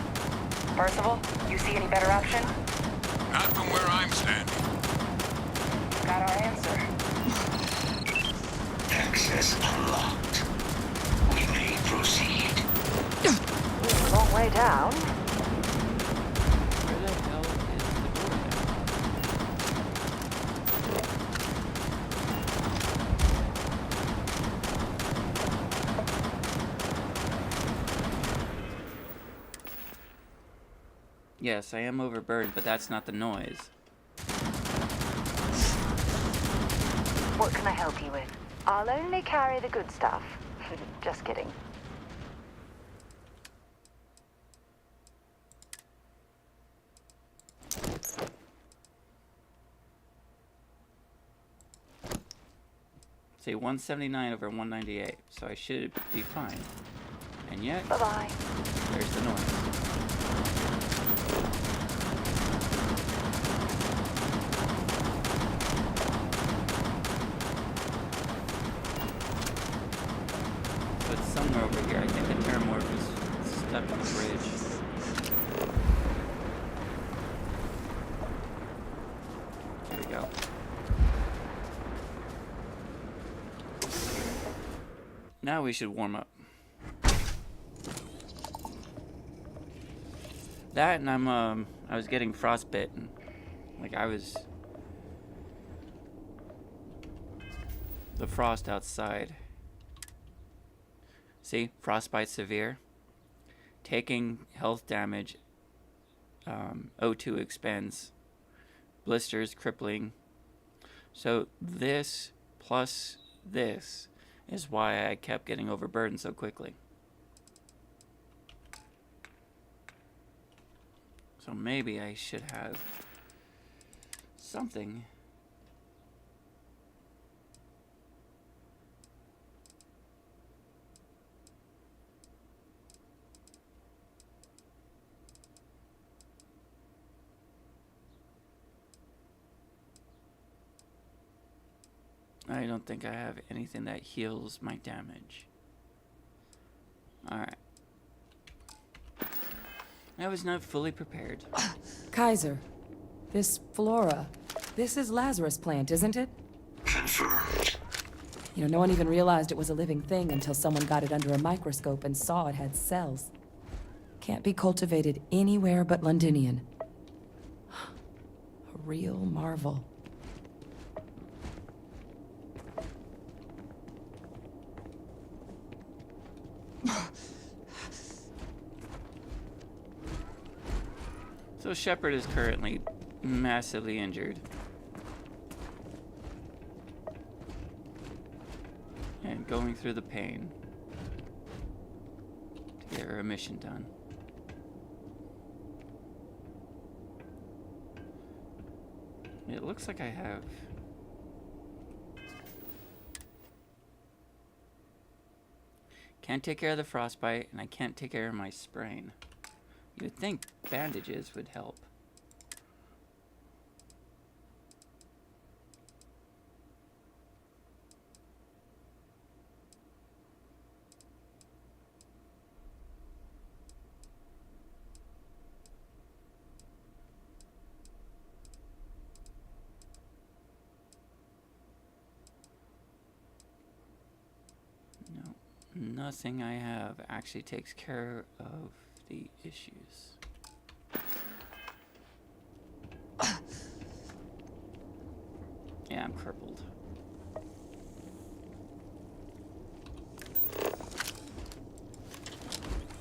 Speaker 11: Percival, you see any better option?
Speaker 12: Not from where I'm standing.
Speaker 11: Got our answer.
Speaker 13: Access unlocked. We may proceed.
Speaker 6: Ooh, long way down.
Speaker 1: Where the hell is the door now? Yes, I am overburdened, but that's not the noise.
Speaker 6: What can I help you with? I'll only carry the good stuff. Just kidding.
Speaker 1: Say 179 over 198, so I should be fine. And yet,
Speaker 6: Bye-bye.
Speaker 1: there's the noise. So it's somewhere over here. I think the Terramorph is stuck in the bridge. Here we go. Now we should warm up. That and I was getting frostbitten. Like the frost outside. See, frostbite severe. Taking health damage. O2 expands. Blisters, crippling. So this plus this is why I kept getting overburdened so quickly. So maybe I should have something. I don't think I have anything that heals my damage. Alright. I was not fully prepared.
Speaker 15: Kaiser, this flora, this is Lazarus plant, isn't it?
Speaker 13: Confirmed.
Speaker 15: You know, no one even realized it was a living thing until someone got it under a microscope and saw it had cells. Can't be cultivated anywhere but Londinian. A real marvel.
Speaker 1: So Shepard is currently massively injured. And going through the pain to get her mission done. It looks like I have... Can't take care of the frostbite, and I can't take care of my sprain. You'd think bandages would help. No, nothing I have actually takes care of the issues. Yeah, I'm crippled.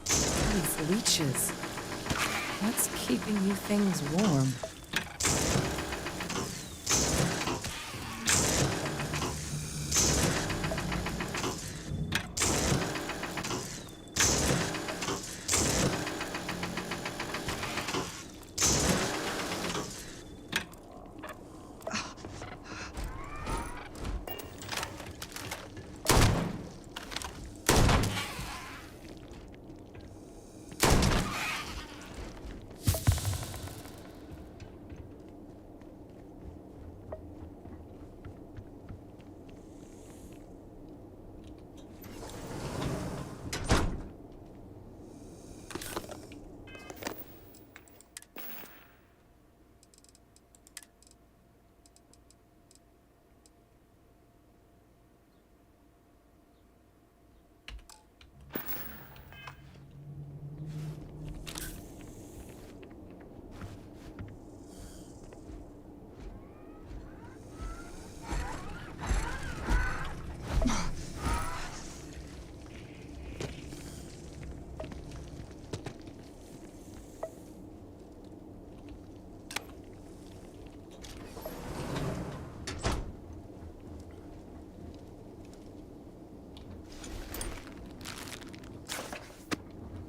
Speaker 15: These leeches. What's keeping you things warm?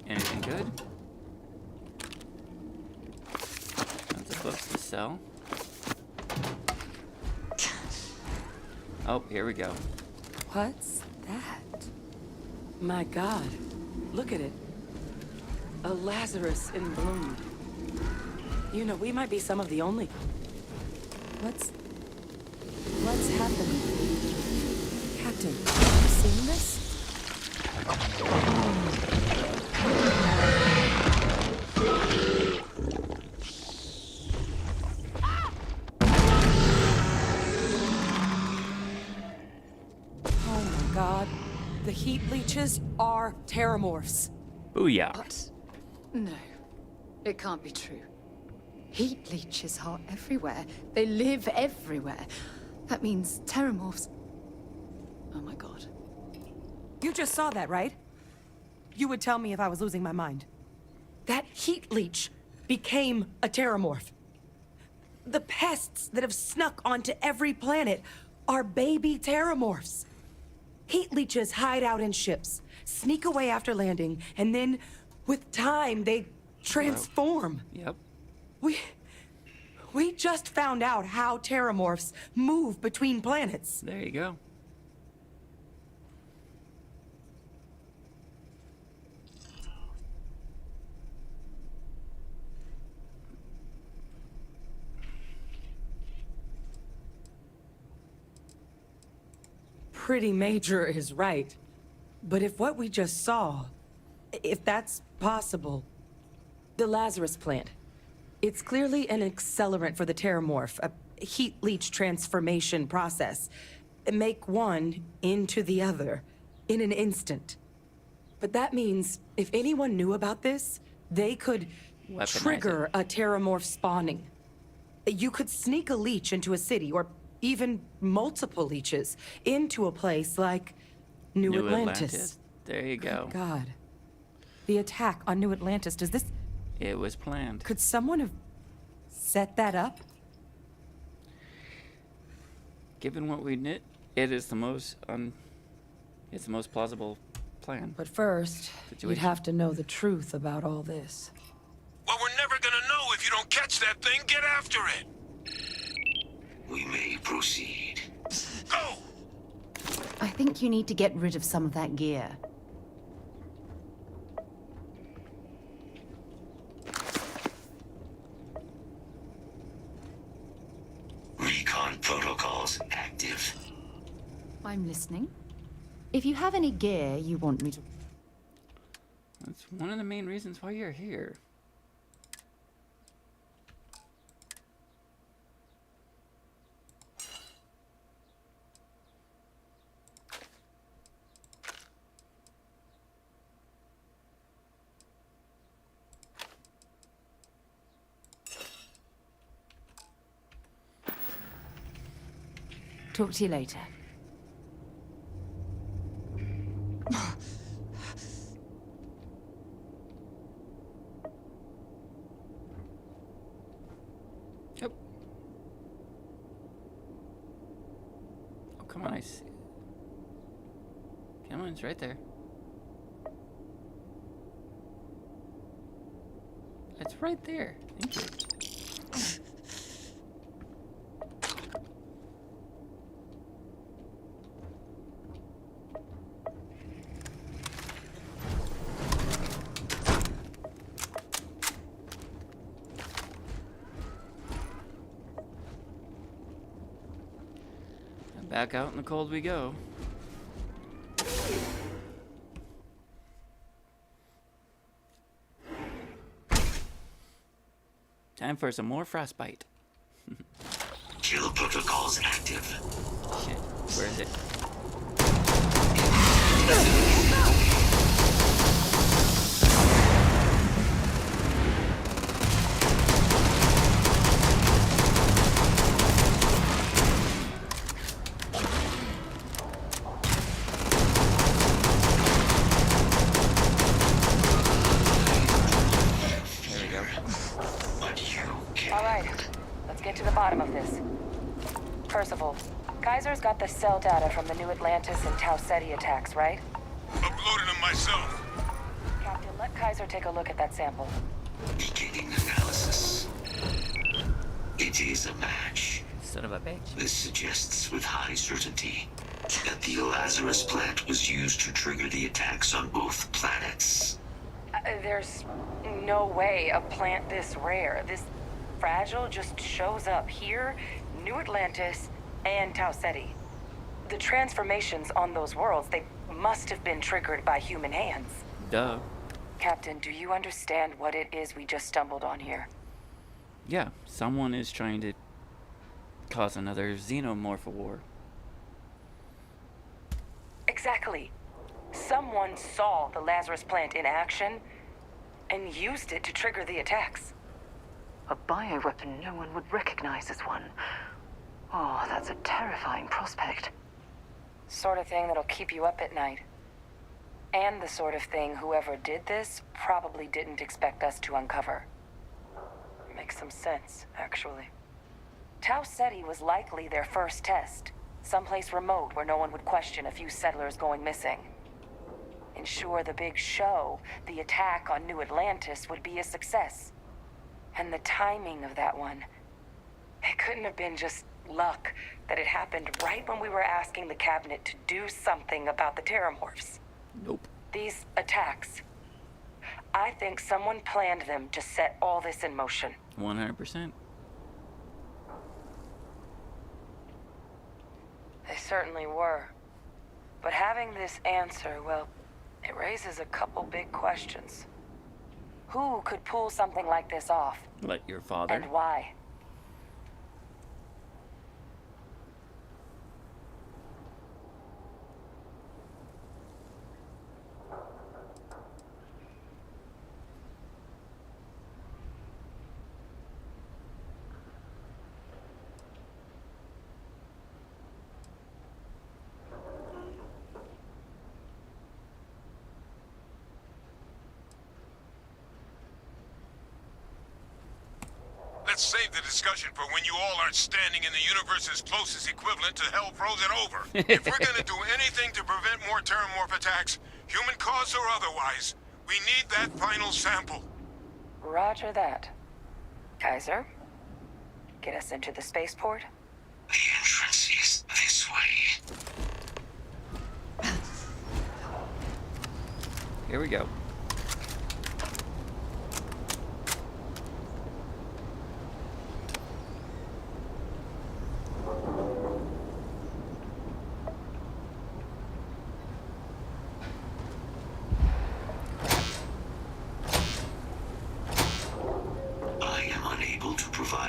Speaker 1: Anything good? Tons of books to sell. Oh, here we go.
Speaker 15: What's that? My God, look at it. A Lazarus in bloom. You know, we might be some of the only... What's happening? Captain, have you seen this? Oh my God. The heat leeches are Terramorphs.
Speaker 1: Booyah.
Speaker 2: What? No, it can't be true. Heat leeches are everywhere. They live everywhere. That means Terramorphs... Oh my God.
Speaker 15: You just saw that, right? You would tell me if I was losing my mind. That heat leech became a Terramorph. The pests that have snuck onto every planet are baby Terramorphs. Heat leeches hide out in ships, sneak away after landing, and then, with time, they transform.
Speaker 1: Yep.
Speaker 15: We just found out how Terramorphs move between planets.
Speaker 1: There you go.
Speaker 15: Pretty Major is right. But if what we just saw, if that's possible, the Lazarus plant, it's clearly an accelerant for the Terramorph, a heat leach transformation process. Make one into the other in an instant. But that means if anyone knew about this, they could trigger a Terramorph spawning. You could sneak a leech into a city, or even multiple leeches, into a place like New Atlantis.
Speaker 1: There you go.
Speaker 15: Good God. The attack on New Atlantis, does this...
Speaker 1: It was planned.
Speaker 15: Could someone have set that up?
Speaker 1: Given what we knit, it is the most it's the most plausible plan.
Speaker 15: But first, you'd have to know the truth about all this.
Speaker 12: Well, we're never gonna know if you don't catch that thing. Get after it.
Speaker 13: We may proceed.
Speaker 12: Go!
Speaker 2: I think you need to get rid of some of that gear.
Speaker 13: Recon protocols active.
Speaker 2: I'm listening. If you have any gear you want me to...
Speaker 1: That's one of the main reasons why you're here.
Speaker 2: Talk to you later.
Speaker 1: Yep. Oh, come on, I see. Come on, it's right there. It's right there. Thank you. Back out in the cold we go. Time for some more frostbite.
Speaker 13: Kill protocols active.
Speaker 1: Shit, where is it?
Speaker 11: Kaiser's got the cell data from the New Atlantis and Tau Ceti attacks, right?
Speaker 12: Uploaded them myself.
Speaker 11: Captain, let Kaiser take a look at that sample.
Speaker 13: Beginning analysis. It is a match.
Speaker 1: Son of a bitch.
Speaker 13: This suggests with high certainty that the Lazarus plant was used to trigger the attacks on both planets.
Speaker 11: There's no way a plant this rare, this fragile, just shows up here, New Atlantis, and Tau Ceti. The transformations on those worlds, they must have been triggered by human hands.
Speaker 1: Duh.
Speaker 11: Captain, do you understand what it is we just stumbled on here?
Speaker 1: Yeah, someone is trying to cause another xenomorph war.
Speaker 11: Exactly. Someone saw the Lazarus plant in action and used it to trigger the attacks.
Speaker 6: A bioweapon no one would recognize as one. Oh, that's a terrifying prospect.
Speaker 11: Sort of thing that'll keep you up at night. And the sort of thing whoever did this probably didn't expect us to uncover. Makes some sense, actually. Tau Ceti was likely their first test. Someplace remote where no one would question a few settlers going missing. Ensure the big show, the attack on New Atlantis, would be a success. And the timing of that one. It couldn't have been just luck that it happened right when we were asking the cabinet to do something about the Terramorphs.
Speaker 1: Nope.
Speaker 11: These attacks. I think someone planned them to set all this in motion.
Speaker 1: 100%.
Speaker 11: They certainly were. But having this answer, well, it raises a couple big questions. Who could pull something like this off?
Speaker 1: Like your father.
Speaker 11: And why?
Speaker 12: Let's save the discussion for when you all aren't standing in the universe's closest equivalent to hell frozen over. If we're gonna do anything to prevent more Terramorph attacks, human caused or otherwise, we need that final sample.
Speaker 11: Roger that. Kaiser, get us into the spaceport?
Speaker 13: The entrance is this way.
Speaker 1: Here we go.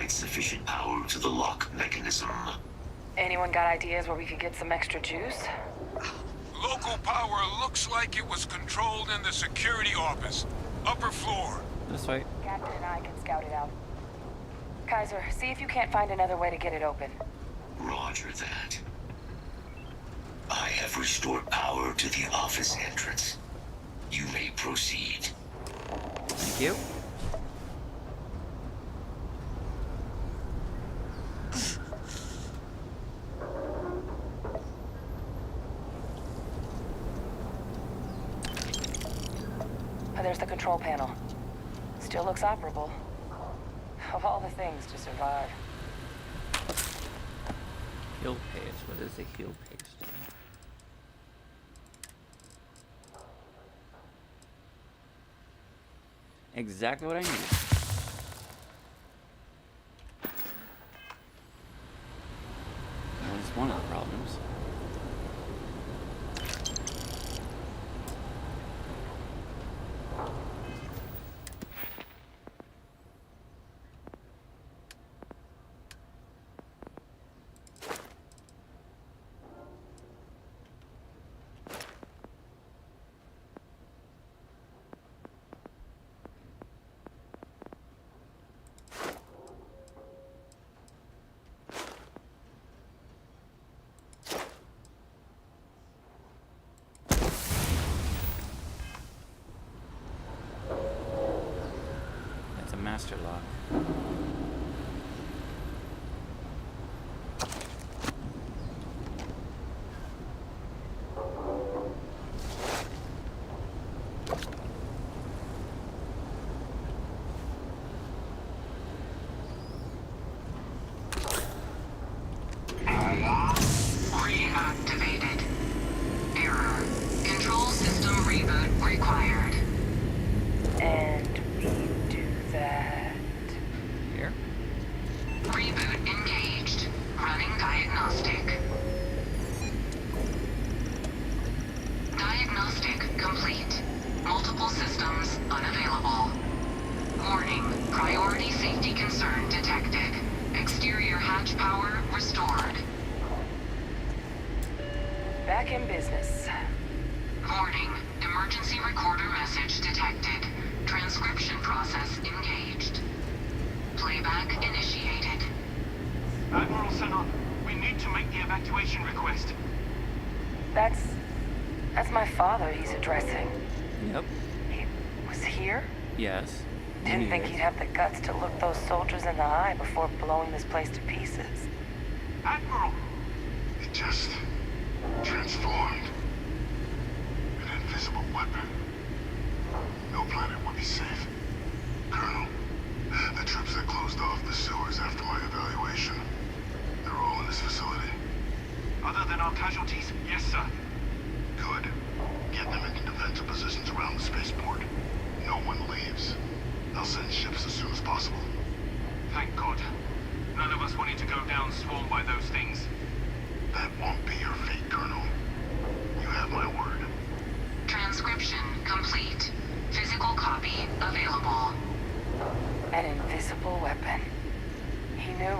Speaker 13: Sufficient power to the lock mechanism.
Speaker 11: Anyone got ideas where we could get some extra juice?
Speaker 12: Local power looks like it was controlled in the security office. Upper floor.
Speaker 1: This way.
Speaker 11: Captain and I can scout it out. Kaiser, see if you can't find another way to get it open.
Speaker 13: Roger that. I have restored power to the office entrance. You may proceed.
Speaker 1: Thank you.
Speaker 11: There's the control panel. Still looks operable. Of all the things to survive.
Speaker 1: Heal paste. What is the heal paste? Exactly what I need. That was one of the problems. Master lock.
Speaker 6: Reactivated. Error. Control system reboot required.
Speaker 11: And we do that
Speaker 1: here.
Speaker 6: Reboot engaged. Running diagnostic. Diagnostic complete. Multiple systems unavailable. Warning. Priority safety concern detected. Exterior hatch power restored.
Speaker 11: Back in business.
Speaker 6: Warning. Emergency recorder message detected. Transcription process engaged. Playback initiated.
Speaker 16: Admiral Senon, we need to make the evacuation request.
Speaker 11: That's my father he's addressing.
Speaker 1: Yep.
Speaker 11: He was here?
Speaker 1: Yes.
Speaker 11: Didn't think he'd have the guts to look those soldiers in the eye before blowing this place to pieces.
Speaker 12: Admiral! It just transformed. An invisible weapon. No planet would be safe. Colonel, the off the sewers after my evaluation. They're all in this facility.
Speaker 16: Other than our casualties? Yes, sir.
Speaker 12: Good. Get them into defensive positions around the spaceport. No one leaves. I'll send ships as soon as possible.
Speaker 16: Thank God. None of us wanted to go down swarmed by those things.
Speaker 12: That won't be your fate, Colonel. You have my word.
Speaker 17: Transcription complete. Physical copy available.
Speaker 11: An invisible weapon. He knew.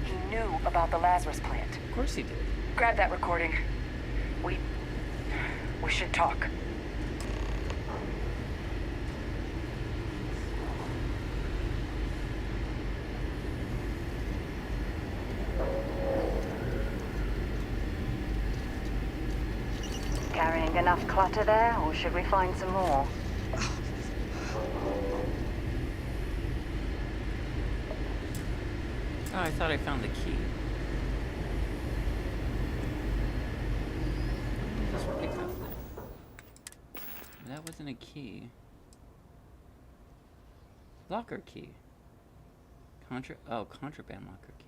Speaker 11: He knew about the Lazarus plant.
Speaker 1: Of course he did.
Speaker 11: Grab that recording. We should talk.
Speaker 6: Carrying enough clutter there, or should we find some more?
Speaker 1: Oh, I thought I found the key. Just pick up that wasn't a key. Locker key. Contraband locker key.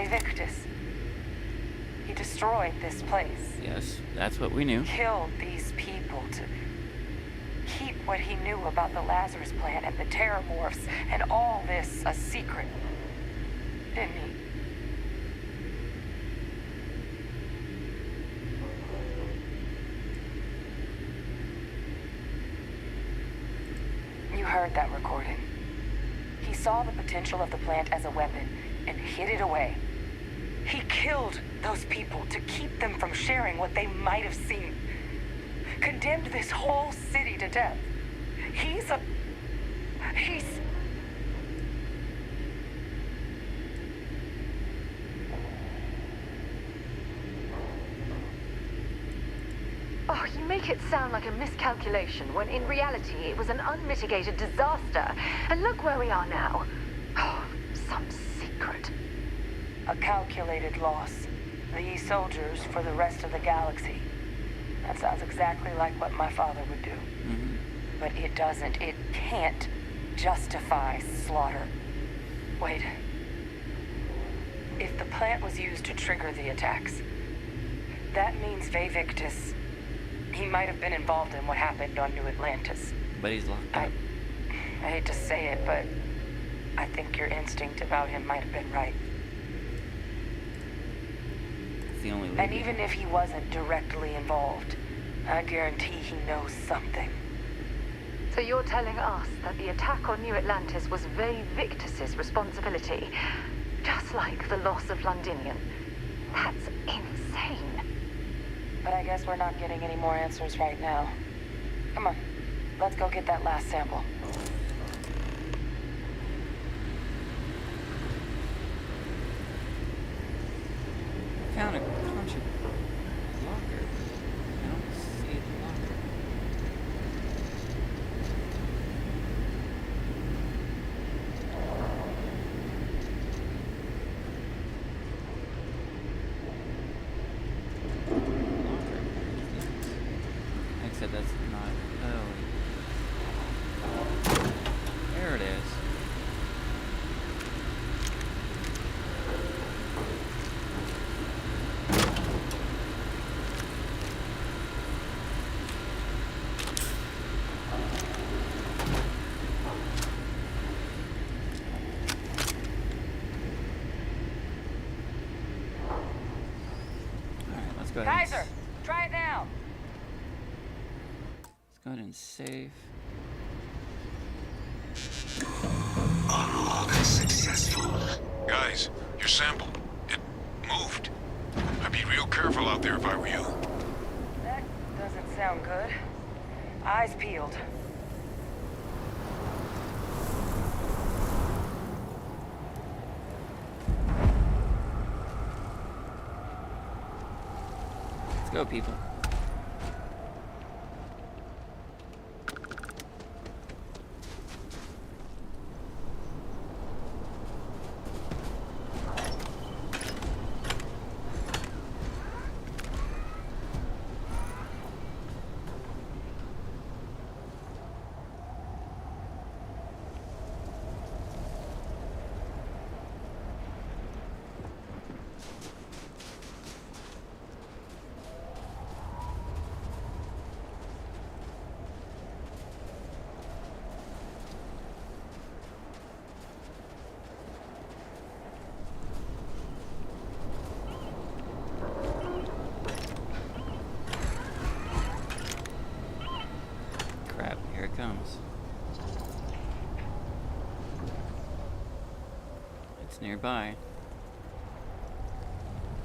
Speaker 11: Victus. He destroyed this place.
Speaker 1: Yes, that's what we knew.
Speaker 11: Killed these people to keep what he knew about the Lazarus plant and the Terramorphs and all this a secret. Didn't he? You heard that recording. He saw the potential of the plant as a weapon and hid it away. He killed those people to keep them from sharing what they might have seen. Condemned this whole city to death. He's...
Speaker 6: Oh, you make it sound like a miscalculation, when in reality it was an unmitigated disaster. And look where we are now. Oh, some secret.
Speaker 11: A calculated loss. These soldiers for the rest of the galaxy. That sounds exactly like what my father would do.
Speaker 1: Mm-hmm.
Speaker 11: But it doesn't. It can't justify slaughter. Wait. If the plant was used to trigger the attacks, that means Victus, he might have been involved in what happened on New Atlantis.
Speaker 1: But he's locked up.
Speaker 11: I hate to say it, but I think your instinct about him might have been right.
Speaker 1: The only
Speaker 11: and even if he wasn't directly involved, I guarantee he knows something.
Speaker 6: So you're telling us that the attack on New Atlantis was Victus's responsibility, just like the loss of Londinium. That's insane.
Speaker 11: But I guess we're not getting any more answers right now. Come on, let's go get that last sample.
Speaker 1: Found a contraband locker. I don't see the locker. Except that's not. Oh. There it is.
Speaker 11: Kaiser, try it now.
Speaker 1: Let's go ahead and save.
Speaker 12: Unlock successful. Guys, your sample. It moved. I'd be real careful out there if I were you.
Speaker 11: That doesn't sound good. Eyes peeled.
Speaker 1: go, people. Crap, here it comes. It's nearby.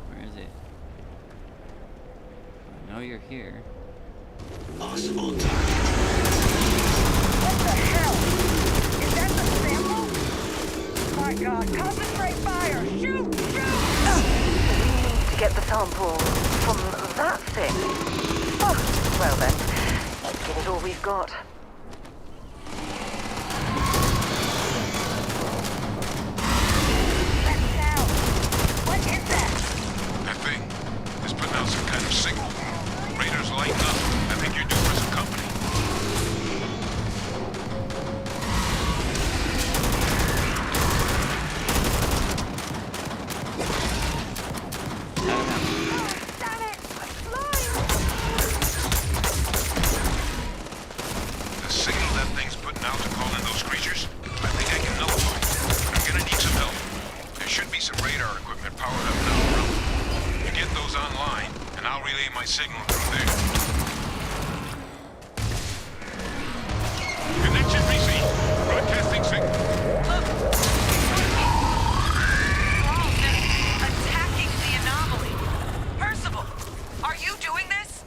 Speaker 1: Where is it? I know you're here.
Speaker 13: Possible target.
Speaker 11: What the hell? Is that the sample? My God, concentrate fire! Shoot!
Speaker 6: We need to get the sample from that thing. Oh, well then, let's give it all we've got.
Speaker 11: That sound! What is that?
Speaker 12: That thing is putting out some kind of signal. Raiders lighten up. I think you're due for some company.
Speaker 11: Damn it! I'm flying!
Speaker 12: The signal that thing's putting out to call in those creatures, I think I can nullify it. But I'm gonna need some help. There should be some radar equipment powered up down the road. You get those online, and I'll relay my signal through there. Connection received. Broadcasting signal.
Speaker 15: Attacking the anomaly. Percival, are you doing this?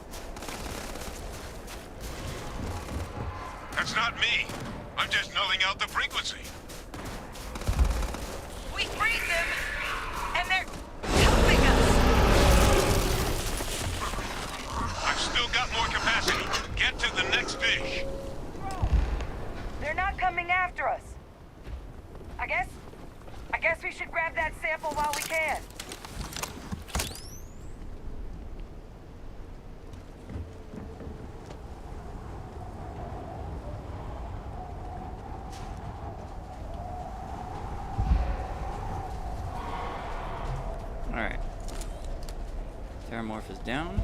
Speaker 12: That's not me. I'm just nulling out the frequency.
Speaker 15: We freed them, and they're helping us.
Speaker 12: I've still got more capacity. Get to the next dish.
Speaker 11: They're not coming after us. I guess we should grab that sample while we can.
Speaker 1: Alright. Terramorph is down.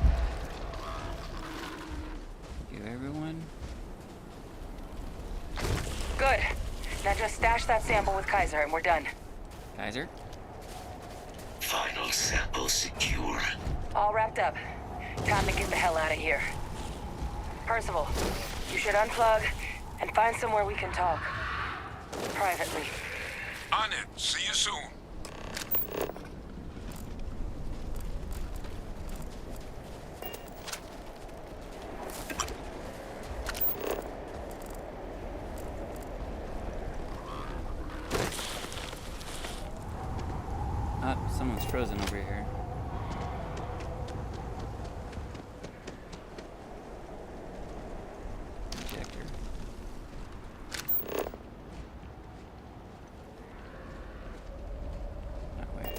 Speaker 1: Thank you, everyone.
Speaker 11: Good. Now just stash that sample with Kaiser and we're done.
Speaker 1: Kaiser?
Speaker 13: Final sample secure.
Speaker 11: All wrapped up. Time to get the hell out of here. Percival, you should unplug and find somewhere we can talk. Privately.
Speaker 12: On it. See you soon.
Speaker 1: Ah, someone's frozen over here. Injector. That way.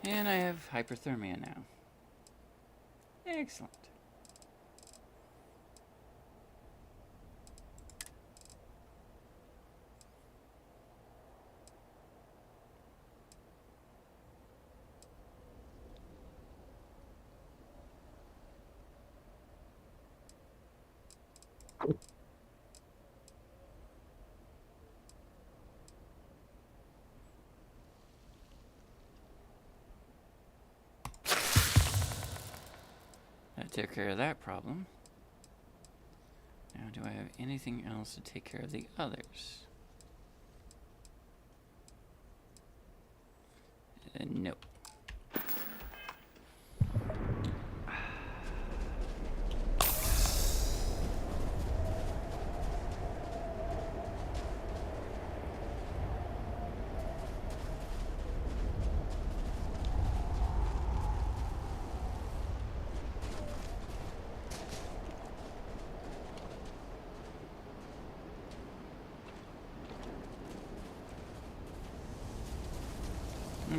Speaker 1: And I have hyperthermia now. Excellent. That took care of that problem. Now, do I have anything else to take care of the others? No.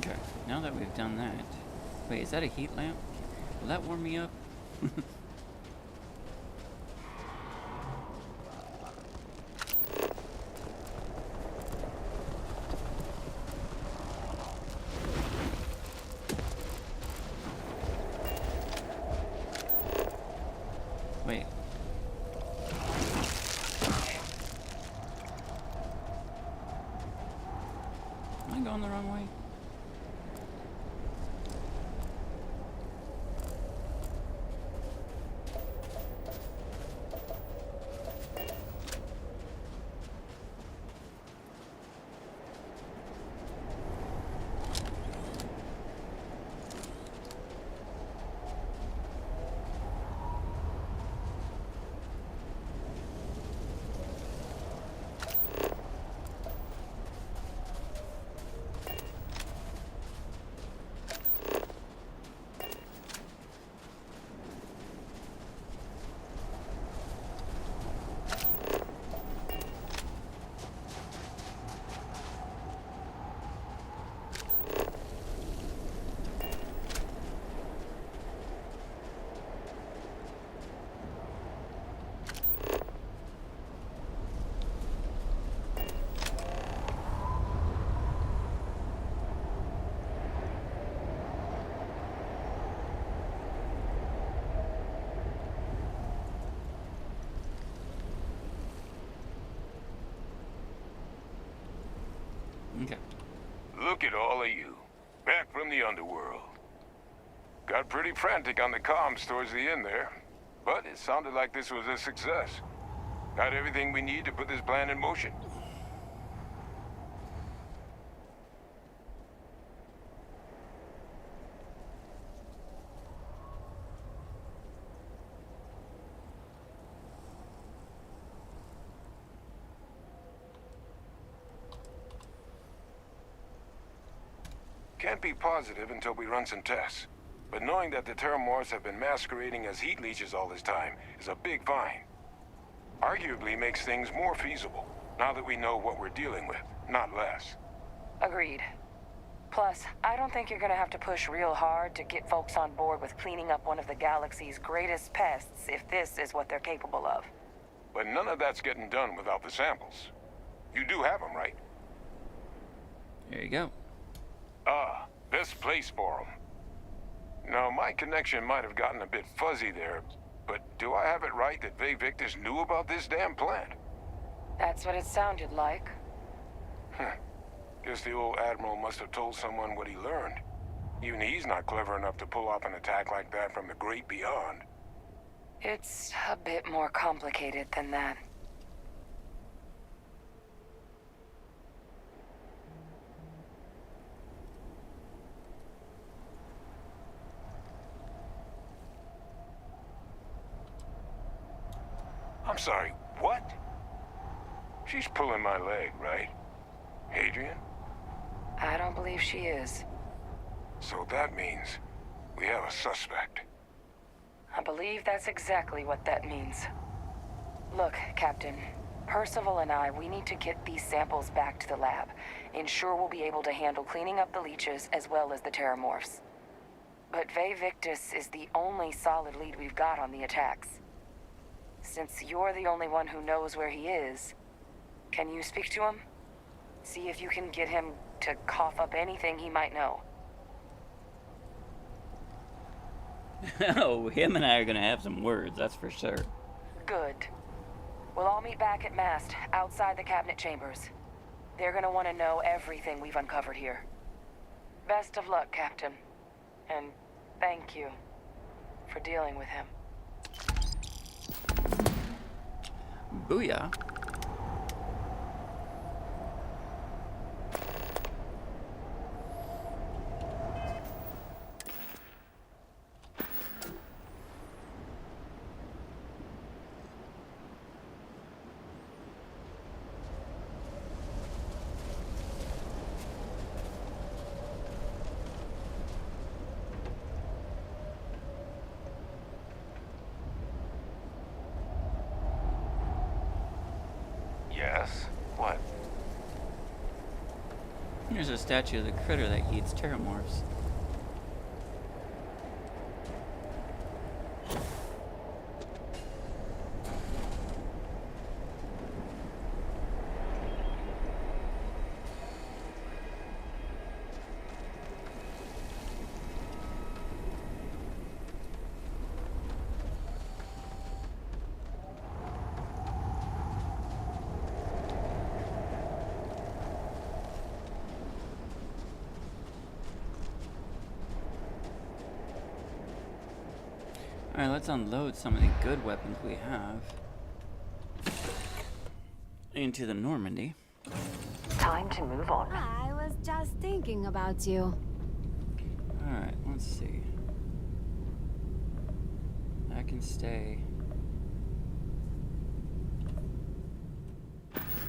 Speaker 1: Okay, now that we've done that... Wait, is that a heat lamp? Will that warm me up? Wait. Am I going the wrong way? Okay.
Speaker 12: Look at all of you. Back from the underworld. Got pretty frantic on the comms towards the end there. But it sounded like this was a success. Got everything we need to put this plan in motion. Can't be positive until we run some tests. But knowing that the Terramorphs have been masquerading as heat leeches all this time is a big find. Arguably makes things more feasible, now that we know what we're dealing with, not less.
Speaker 11: Agreed. Plus, I don't think you're gonna have to push real hard to get folks on board with cleaning up one of the galaxy's greatest pests if this is what they're capable of.
Speaker 12: But none of that's getting done without the samples. You do have them, right?
Speaker 1: There you go.
Speaker 12: Ah, best place for them. Now, my connection might have gotten a bit fuzzy there, but do I have it right that Vae Victus knew about this damn plant?
Speaker 11: That's what it sounded like.
Speaker 12: Guess the old Admiral must have told someone what he learned. Even he's not clever enough to pull off an attack like that from the great beyond.
Speaker 11: It's a bit more complicated than that.
Speaker 12: I'm sorry, what? She's pulling my leg, right? Hadrian?
Speaker 11: I don't believe she is.
Speaker 12: So that means we have a suspect.
Speaker 11: I believe that's exactly what that means. Look, Captain, Percival and I, we need to get these samples back to the lab. Ensure we'll be able to handle cleaning up the leeches as well as the Terramorphs. But Vae Victus is the only solid lead we've got on the attacks. Since you're the only one who knows where he is, can you speak to him? See if you can get him to cough up anything he might know.
Speaker 1: Oh, him and I are gonna have some words, that's for sure.
Speaker 11: Good. We'll all meet back at Mast, outside the cabinet chambers. They're gonna want to know everything we've uncovered here. Best of luck, Captain. And thank you for dealing with him.
Speaker 1: Booyah.
Speaker 12: Yes? What?
Speaker 1: Here's a statue of the critter that eats Terramorphs. Alright, let's unload some of the good weapons we have into the Normandy.
Speaker 6: Time to move on.
Speaker 5: I was just thinking about you.
Speaker 1: Alright, let's see. I can stay.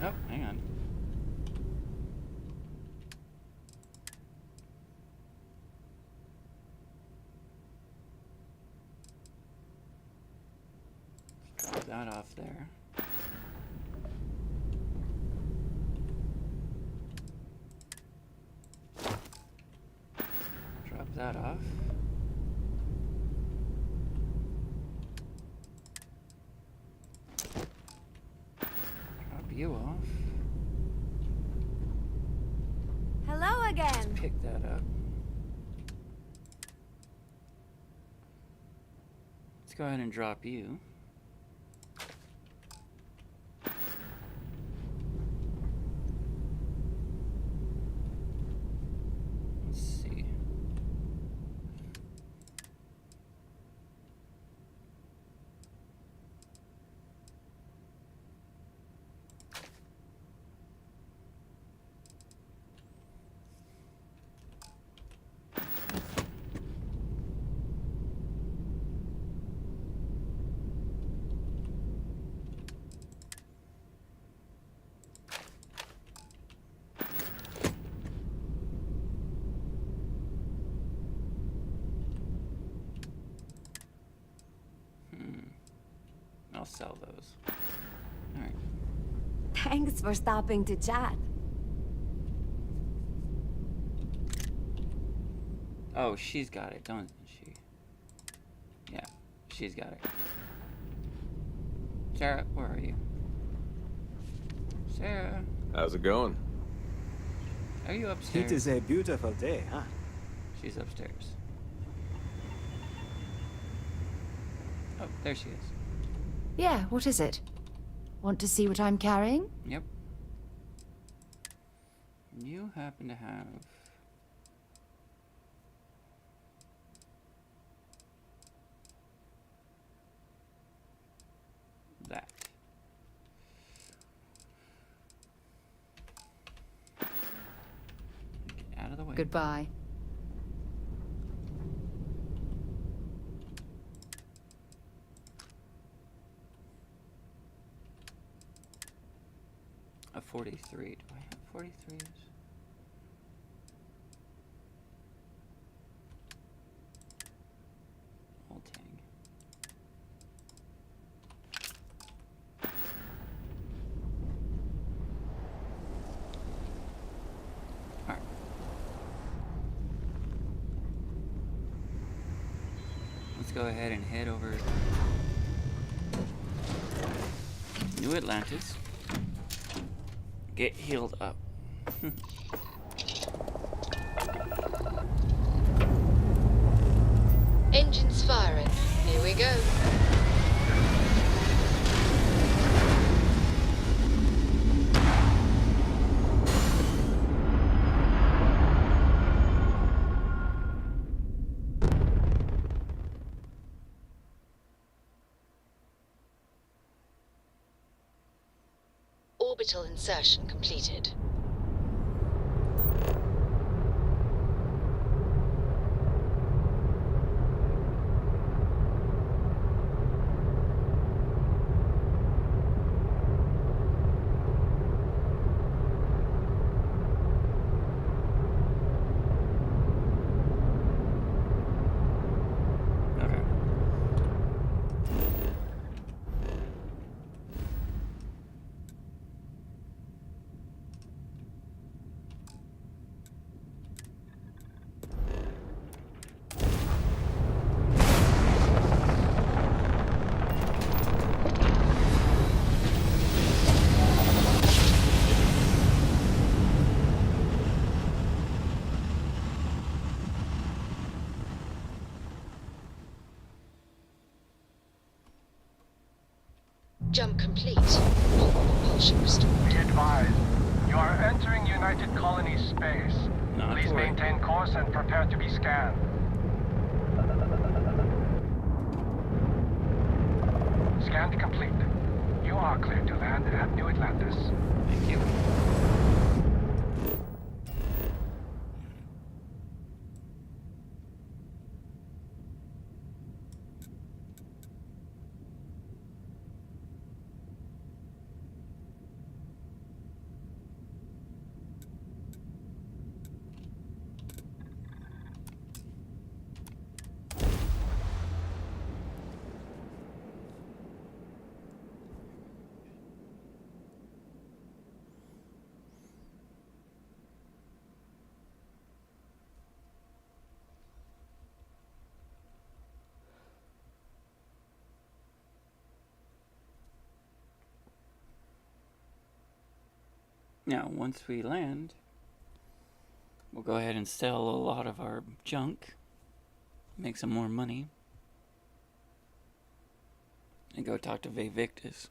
Speaker 1: Oh, hang on. Drop that off there. Drop that off. Drop you off.
Speaker 5: Hello again.
Speaker 1: Let's pick that up. Let's go ahead and drop you. Let's see. I'll sell those. Alright.
Speaker 5: Thanks for stopping to chat.
Speaker 1: Oh, she's got it, don't she? Yeah, she's got it. Sarah, where are you? Sarah.
Speaker 3: How's it going?
Speaker 1: Are you upstairs?
Speaker 18: It is a beautiful day, huh?
Speaker 1: She's upstairs. Oh, there she is.
Speaker 2: Yeah, what is it? Want to see what I'm carrying?
Speaker 1: Yep. You happen to have... that. Get out of the way.
Speaker 2: Goodbye.
Speaker 1: A 43. Do I have 43s? Old Tang. Alright. Let's go ahead and head over New Atlantis. Get healed up.
Speaker 19: Engines firing. Here we go. Orbital insertion completed. Jump complete. All propulsion restored.
Speaker 4: Be advised, you are entering United Colony space.
Speaker 1: Not
Speaker 4: Please
Speaker 1: to worry.
Speaker 4: maintain course and prepare to be scanned. Scan complete. You are cleared to land at New Atlantis.
Speaker 1: Thank you. Now, once we land, we'll go ahead and sell a lot of our junk, make some more money, and go talk to Victus.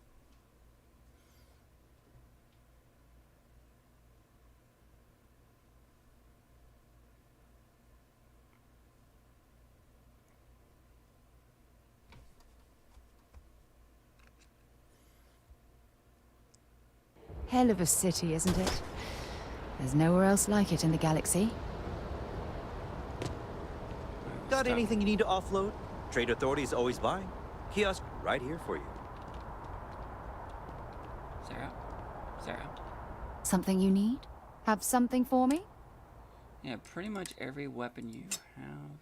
Speaker 2: Hell of a city, isn't it? There's nowhere else like it in the galaxy.
Speaker 18: Got anything you need to offload? Trade Authority's always buying. Kiosk right here for you.
Speaker 1: Sarah?
Speaker 2: Something you need? Have something for me?
Speaker 1: Yeah, pretty much every weapon you have.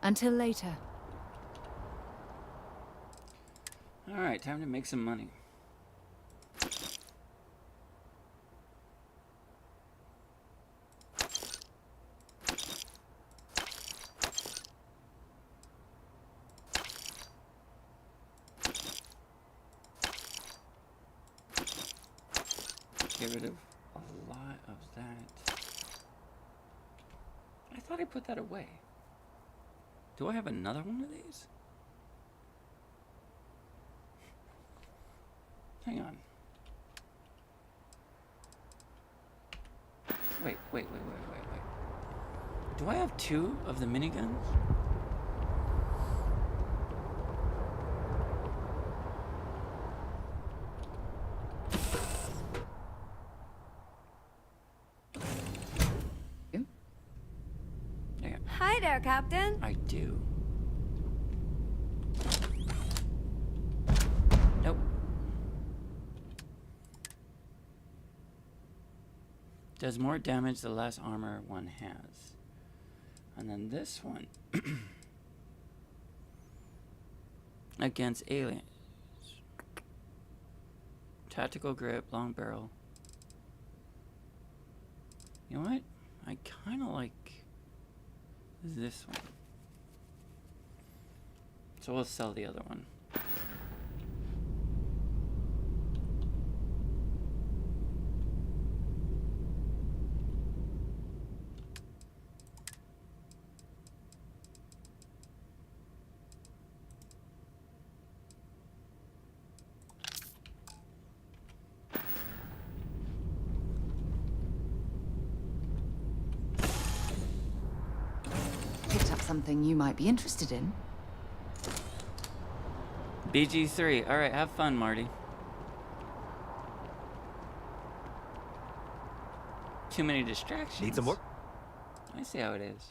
Speaker 2: Until later.
Speaker 1: Alright, time to make some money. Get rid of a lot of that. I thought I put that away. Do I have another one of these? Hang on. Wait. Do I have 2 of the miniguns?
Speaker 5: Hi there, Captain.
Speaker 1: I do. Nope. Does more damage the less armor one has. And then this one. Against aliens. Tactical grip, long barrel. You know what? I kind of like this one. So we'll sell the other one.
Speaker 2: something you might be interested in.
Speaker 1: BG3. Alright, have fun, Marty. Too many distractions.
Speaker 18: Need some work?
Speaker 1: I see how it is.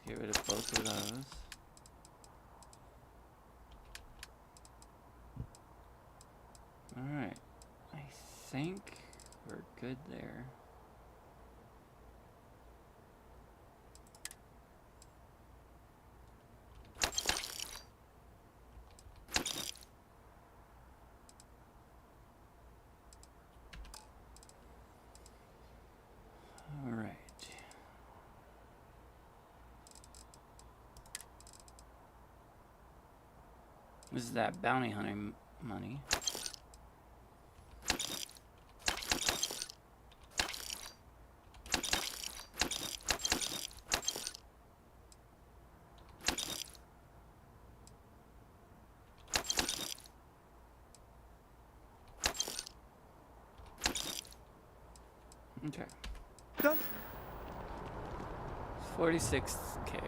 Speaker 1: Let's get rid of both of those. Alright. I think we're good there. Alright. This is that bounty hunting money. Okay.
Speaker 18: Done.
Speaker 1: 46K.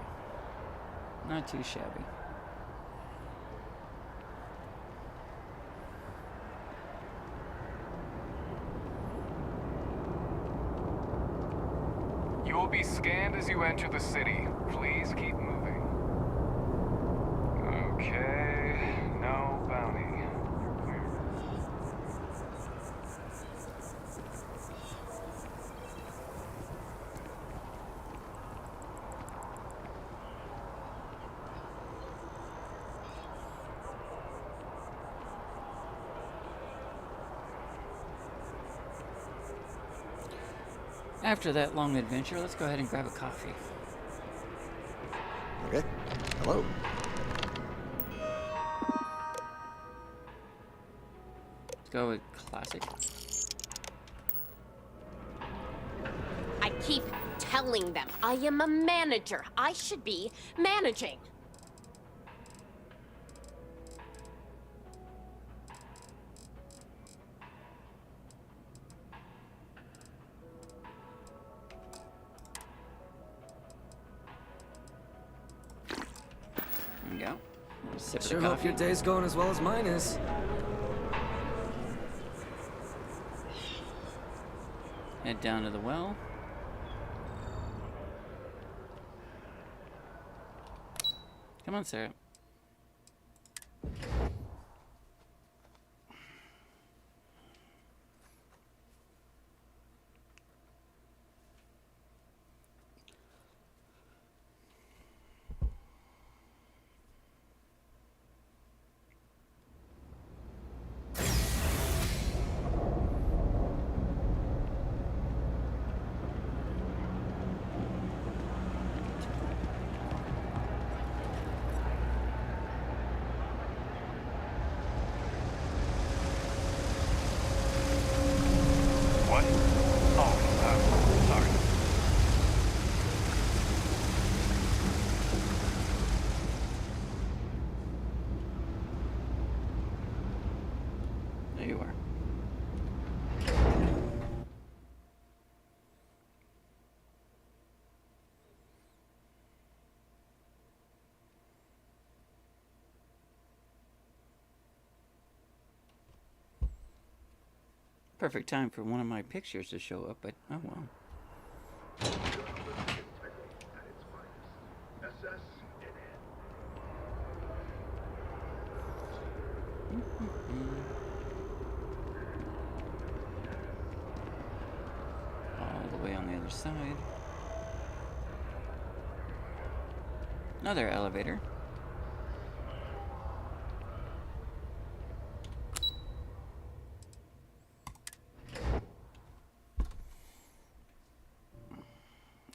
Speaker 1: Not too shabby.
Speaker 7: You will be scanned as you enter the city. Please keep moving. Okay, no bounty. You're clear.
Speaker 1: After that long adventure, let's go ahead and grab a coffee.
Speaker 3: Okay. Hello.
Speaker 1: Let's go with classic.
Speaker 20: I keep telling them I am a manager. I should be managing.
Speaker 1: There we go. Sip
Speaker 21: Sure
Speaker 1: of
Speaker 21: hope
Speaker 1: coffee.
Speaker 21: your day's going as well as mine is.
Speaker 1: Head down to the well. Come on, Sarah.
Speaker 7: What? Oh, sorry.
Speaker 1: There you are. Perfect time for one of my pictures to show up, but oh well. All the way on the other side. Another elevator.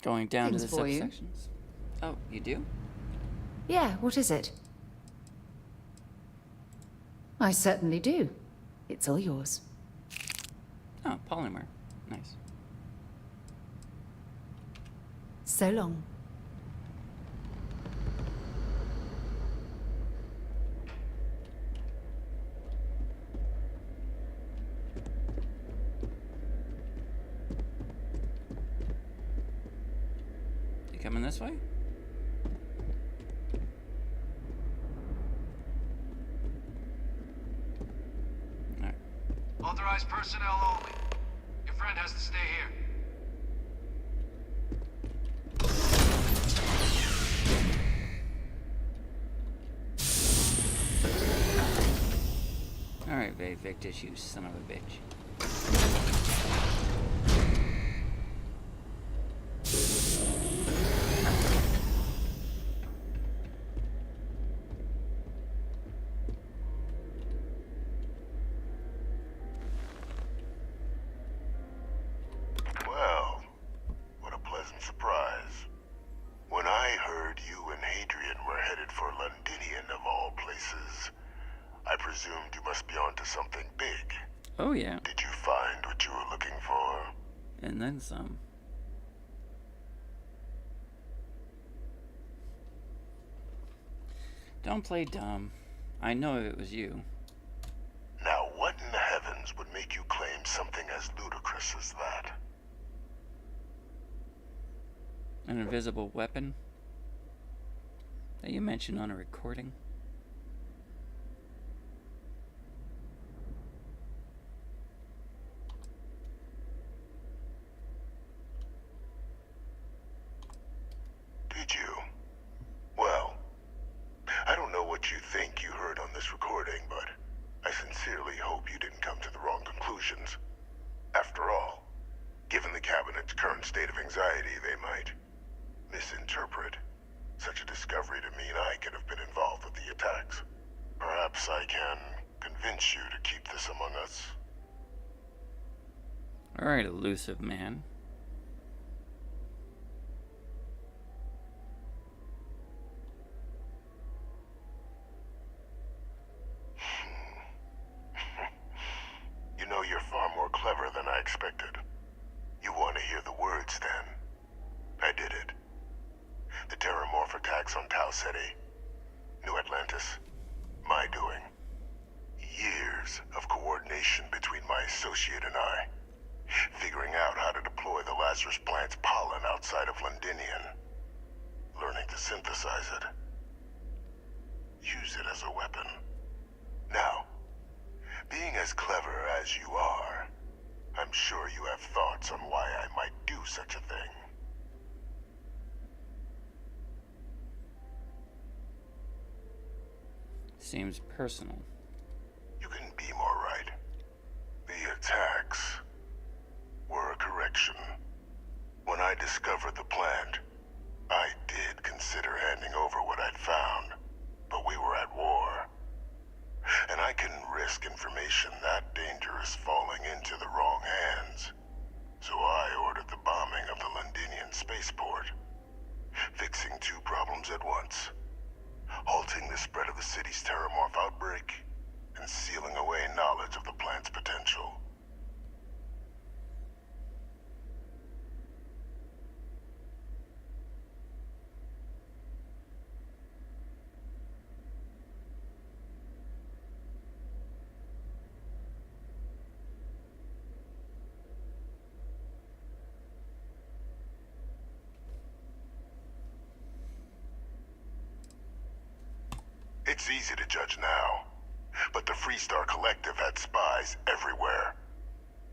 Speaker 1: Going down
Speaker 2: Things
Speaker 1: to the
Speaker 2: for you.
Speaker 1: subsections. Oh, you do?
Speaker 2: Yeah, what is it? I certainly do. It's all yours.
Speaker 1: Oh, polymer. Nice.
Speaker 2: So long.
Speaker 1: Coming this way? Alright.
Speaker 4: Authorized personnel only. Your friend has to stay here.
Speaker 1: Alright, Victus, you son of a bitch.
Speaker 8: Well, what a pleasant surprise. When I heard you and Hadrian were headed for Londinian of all places, I presumed you must be onto something big.
Speaker 1: Oh, yeah.
Speaker 8: Did you find what you were looking for?
Speaker 1: And then some. Don't play dumb. I know it was you.
Speaker 8: Now, what in the heavens would make you claim something as ludicrous as that?
Speaker 1: An invisible weapon that you mentioned on a recording.
Speaker 8: Did you? Well, I don't know what you think you heard on this recording, but I sincerely hope you didn't come to the wrong conclusions. After all, given the Cabinet's current state of anxiety, they might misinterpret such a discovery to mean I could have been involved with the attacks. Perhaps I can convince you to keep this among us.
Speaker 1: Alright, elusive man.
Speaker 8: You know, you're far more clever than I expected. You want to hear the words, then? I did it. The Terramorph attacks on Tau Ceti, New Atlantis, my doing. Years of coordination between my associate and I, figuring out how to deploy the Lazarus plant's pollen outside of Londinian, learning to synthesize it, use it as a weapon. Now, being as clever as you are, I'm sure you have thoughts on why I might do such a thing.
Speaker 1: Seems personal.
Speaker 8: You couldn't be more right. The attacks were a correction. When I discovered the plant, I did consider handing over what I'd found, but we were at war. And I couldn't risk information that dangerous falling into the wrong hands. So I ordered the bombing of the Londinian spaceport, fixing two problems at once. Halting the spread of the city's Terramorph outbreak, and sealing away knowledge of the plant's potential. It's easy to judge now, but the Freestar Collective had spies everywhere.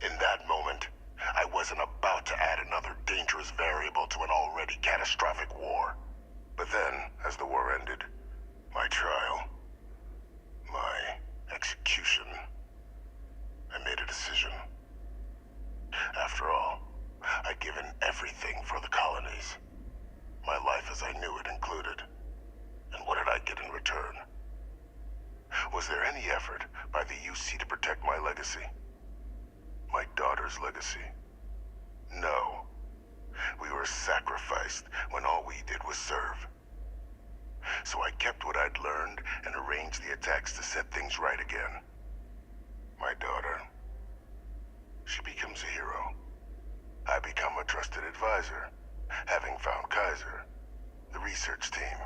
Speaker 8: In that moment, I wasn't about to add another dangerous variable to an already catastrophic war. But then, as the war ended, my trial, my execution, I made a decision. After all, I'd given everything for the colonies. My life as I knew it included. And what did I get in return? Was there any effort by the UC to protect my legacy? My daughter's legacy? No. We were sacrificed when all we did was serve. So I kept what I'd learned and arranged the attacks to set things right again. My daughter, she becomes a hero. I become a trusted advisor, having found Kaiser, the research team,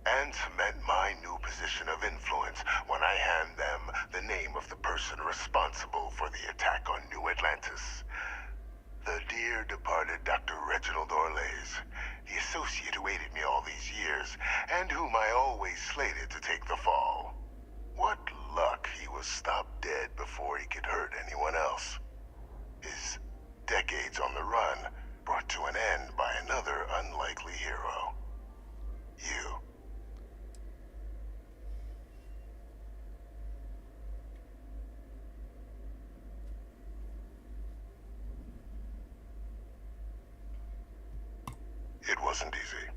Speaker 8: and cement my new position of influence when I hand them the name of the person responsible for the attack on New Atlantis. The dear departed Dr. Reginald Orlays, the associate wasn't easy.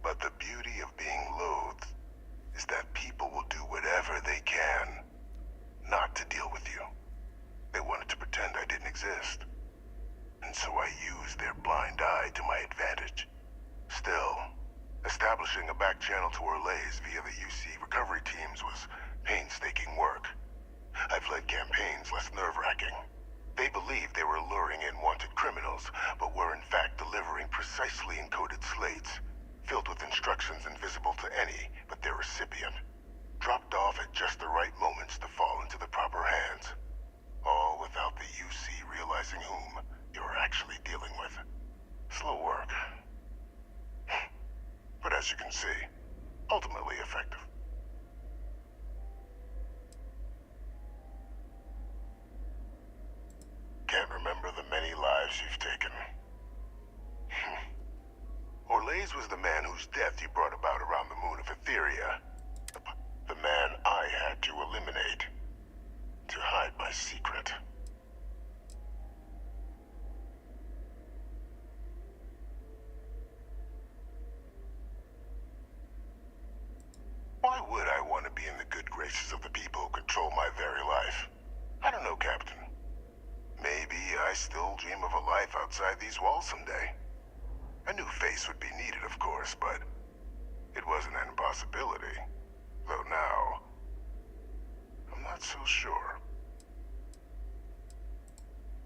Speaker 8: But the beauty of being loathed is that people will do whatever they can not to deal with you. They wanted to pretend I didn't exist. And so I used their blind eye to my advantage. Still, establishing a back channel to Orlays via the UC recovery teams was painstaking work. I've led campaigns less nerve-wracking. They believed they were luring in wanted criminals, but were in fact delivering precisely encoded slates, filled with instructions invisible to any but their recipient, dropped off at just the right moments to fall into the proper hands. All without the UC realizing whom you're actually dealing with. Slow work. But as you can see, ultimately effective. Can't remember the many lives you've taken. Orlays was the man whose death you brought about around the moon of Etheria. The man I had to eliminate. To hide my secret. Why would I want to be in the good graces of the people who control my very life? I don't know, Captain. Maybe I still dream of a life outside these walls someday. A new face would be needed, of course, but it wasn't an impossibility. Though now, I'm not so sure.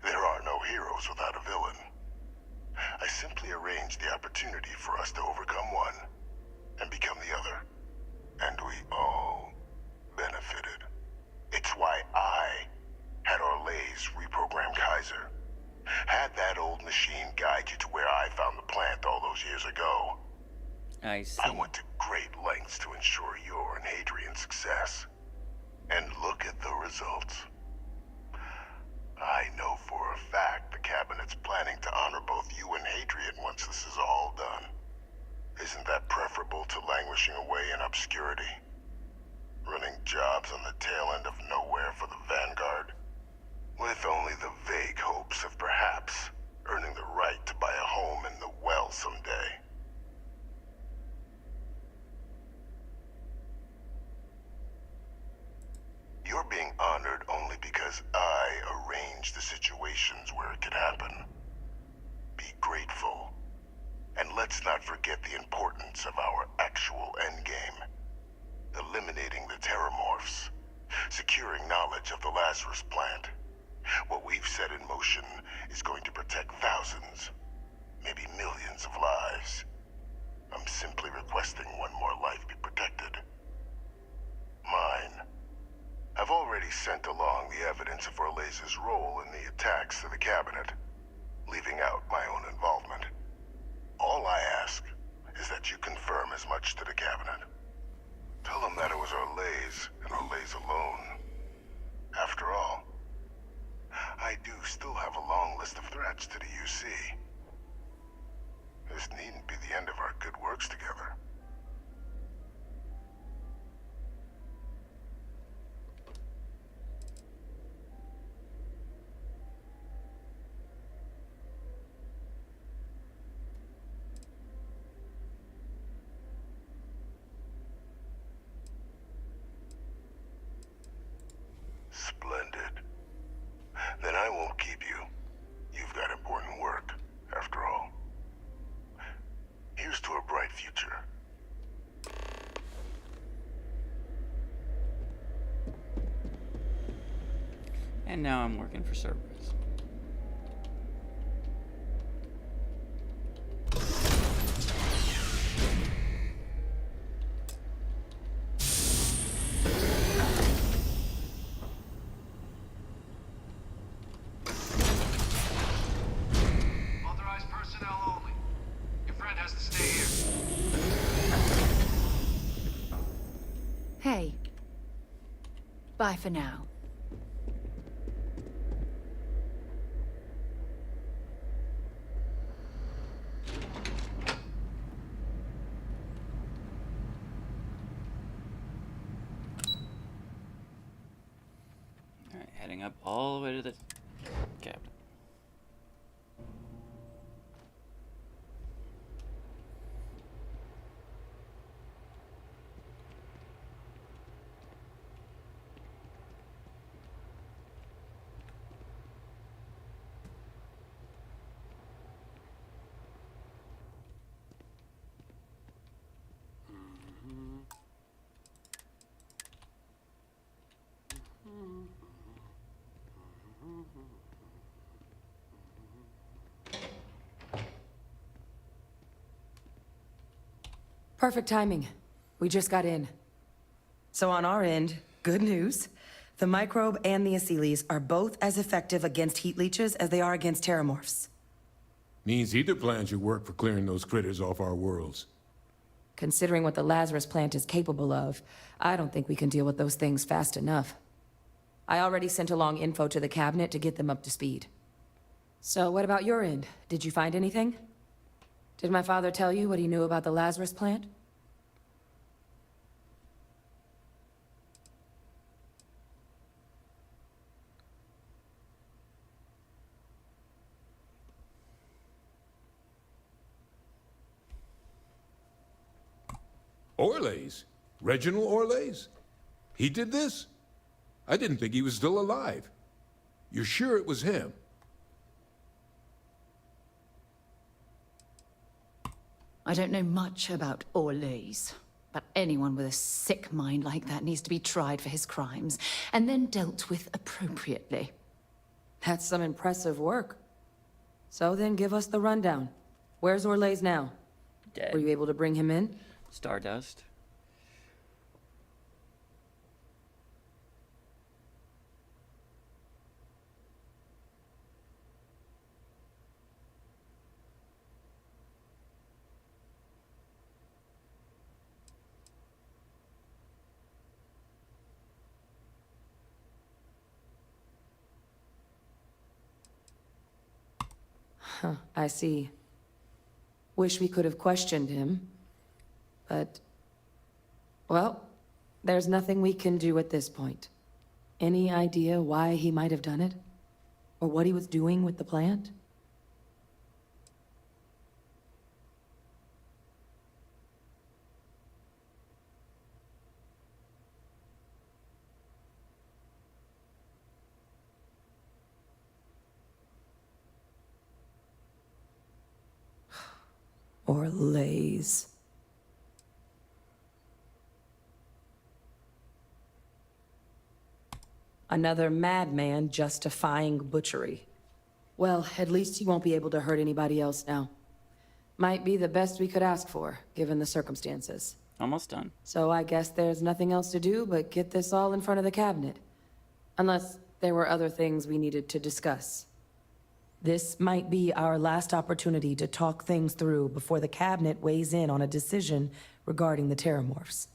Speaker 8: There are no heroes without a villain. I simply arranged the opportunity for us to overcome one and become the other. And we all benefited. It's why I had Orlays reprogram Kaiser. Had that old machine guide you to where I found the plant all those years ago.
Speaker 1: I see.
Speaker 8: I went to great lengths to ensure your and Hadrian's success. And look at the results. I know for a fact the Cabinet's planning to honor both you and Hadrian once this is all done. Isn't that preferable to languishing away in obscurity? Running jobs on the tail end of nowhere for the Vanguard? With only the vague hopes of perhaps earning the right to buy a home in the well someday. You're being honored only because I arranged the situations where it could happen. Be grateful. And let's not forget the importance of our actual endgame. Eliminating the Terramorphs. Securing knowledge of the Lazarus plant. What we've set in motion is going to protect thousands, maybe millions of lives. I'm simply requesting one more life be protected. Mine. I've already sent along the evidence of Orlays' role in the attacks to the Cabinet, leaving out my own involvement. All I ask is that you confirm as much to the Cabinet. Tell them that it was Orlays and Orlays alone. After all, I do still have a long list of threats to the UC. This needn't be the end of our good works together. Splendid. Then I won't keep you. You've got important work, after all. Here's to a bright future.
Speaker 1: And now I'm working for Cerberus.
Speaker 16: Authorized personnel only. Your friend has to stay here.
Speaker 2: Hey. Bye for now.
Speaker 1: Alright, heading up all the way to the cabin.
Speaker 15: Perfect timing. We just got in. So on our end, good news. The microbe and the Asylees are both as effective against heat leeches as they are against Terramorphs.
Speaker 12: Means either plan should work for clearing those critters off our worlds.
Speaker 15: Considering what the Lazarus plant is capable of, I don't think we can deal with those things fast enough. I already sent along info to the cabinet to get them up to speed. So what about your end? Did you find anything? Did my father tell you what he knew about the Lazarus plant?
Speaker 12: Orlays? Reginald Orlays? He did this? I didn't think he was still alive. You're sure it was him?
Speaker 2: I don't know much about Orlays, but anyone with a sick mind like that needs to be tried for his crimes, and then dealt with appropriately.
Speaker 15: That's some impressive work. So then give us the rundown. Where's Orlays now?
Speaker 1: Dead.
Speaker 15: Were you able to bring him in?
Speaker 1: Stardust.
Speaker 15: Huh, I see. Wish we could have questioned him. But, well, there's nothing we can do at this point. Any idea why he might have done it? Or what he was doing with the plant? Orlays. Another madman justifying butchery. Well, at least he won't be able to hurt anybody else now. Might be the best we could ask for, given the circumstances.
Speaker 1: Almost done.
Speaker 15: So I guess there's nothing else to do but get this all in front of the cabinet. Unless there were other things we needed to discuss. This might be our last opportunity to talk things through before the cabinet weighs in on a decision regarding the Terramorphs.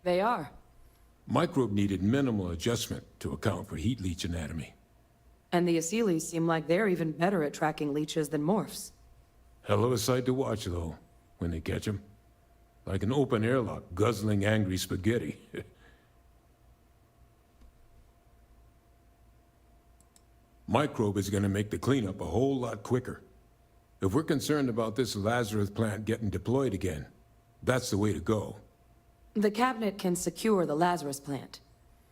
Speaker 15: They are.
Speaker 12: Microbe needed minimal adjustment to account for heat leech anatomy.
Speaker 15: And the Asylees seem like they're even better at tracking leeches than morphs.
Speaker 12: Hell of a sight to watch, though, when they catch them. Like an open airlock guzzling angry spaghetti. Microbe is gonna make the cleanup a whole lot quicker. If we're concerned about this Lazarus plant getting deployed again, that's the way to go.
Speaker 15: The cabinet can secure the Lazarus plant,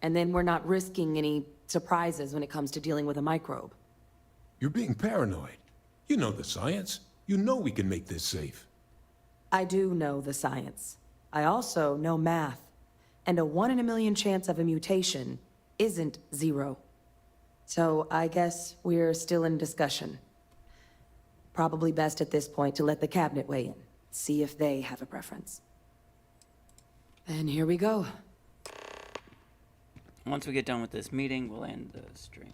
Speaker 15: and then we're not risking any surprises when it comes to dealing with a microbe.
Speaker 12: You're being paranoid. You know the science. You know we can make this safe.
Speaker 15: I do know the science. I also know math. And a 1 in a million chance of a mutation isn't 0. So I guess we're still in discussion. Probably best at this point to let the cabinet weigh in. See if they have a preference. And here we go.
Speaker 1: Once we get done with this meeting, we'll end the stream.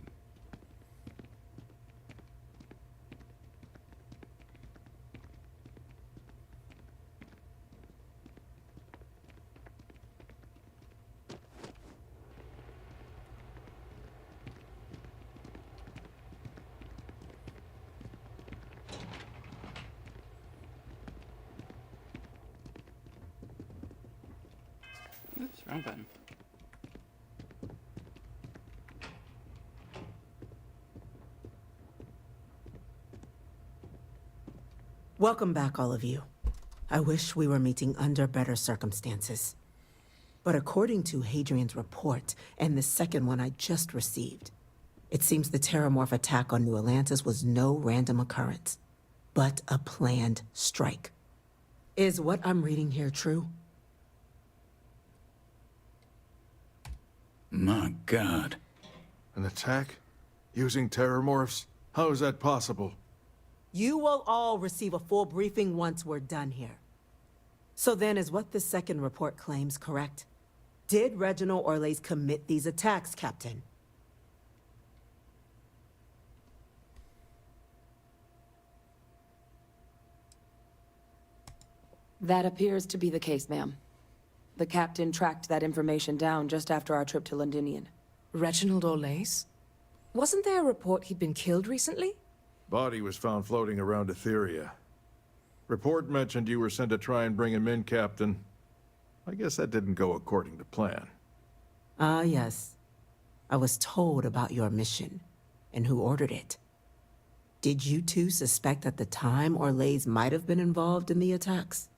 Speaker 1: Oops, wrong button.
Speaker 9: Welcome back, all of you. I wish we were meeting under better circumstances. But according to Hadrian's report, and the second one I just received, It seems the Terramorph attack on New Atlantis was no random occurrence, but a planned strike. Is what I'm reading here true?
Speaker 10: My God.
Speaker 12: An attack? Using Terramorphs? How is that possible?
Speaker 9: You will all receive a full briefing once we're done here. So then, is what the second report claims correct? Did Reginald Orlais commit these attacks, Captain?
Speaker 15: That appears to be the case, ma'am. The captain tracked that information down just after our trip to Londinian.
Speaker 22: Reginald Orlais? Wasn't there a report he'd been killed recently?
Speaker 12: Body was found floating around Etheria. Report mentioned you were sent to try and bring him in, Captain. I guess that didn't go according to plan.
Speaker 9: Ah, yes. I was told about your mission and who ordered it. Did you two suspect at the time Orlais might have been involved in the attacks?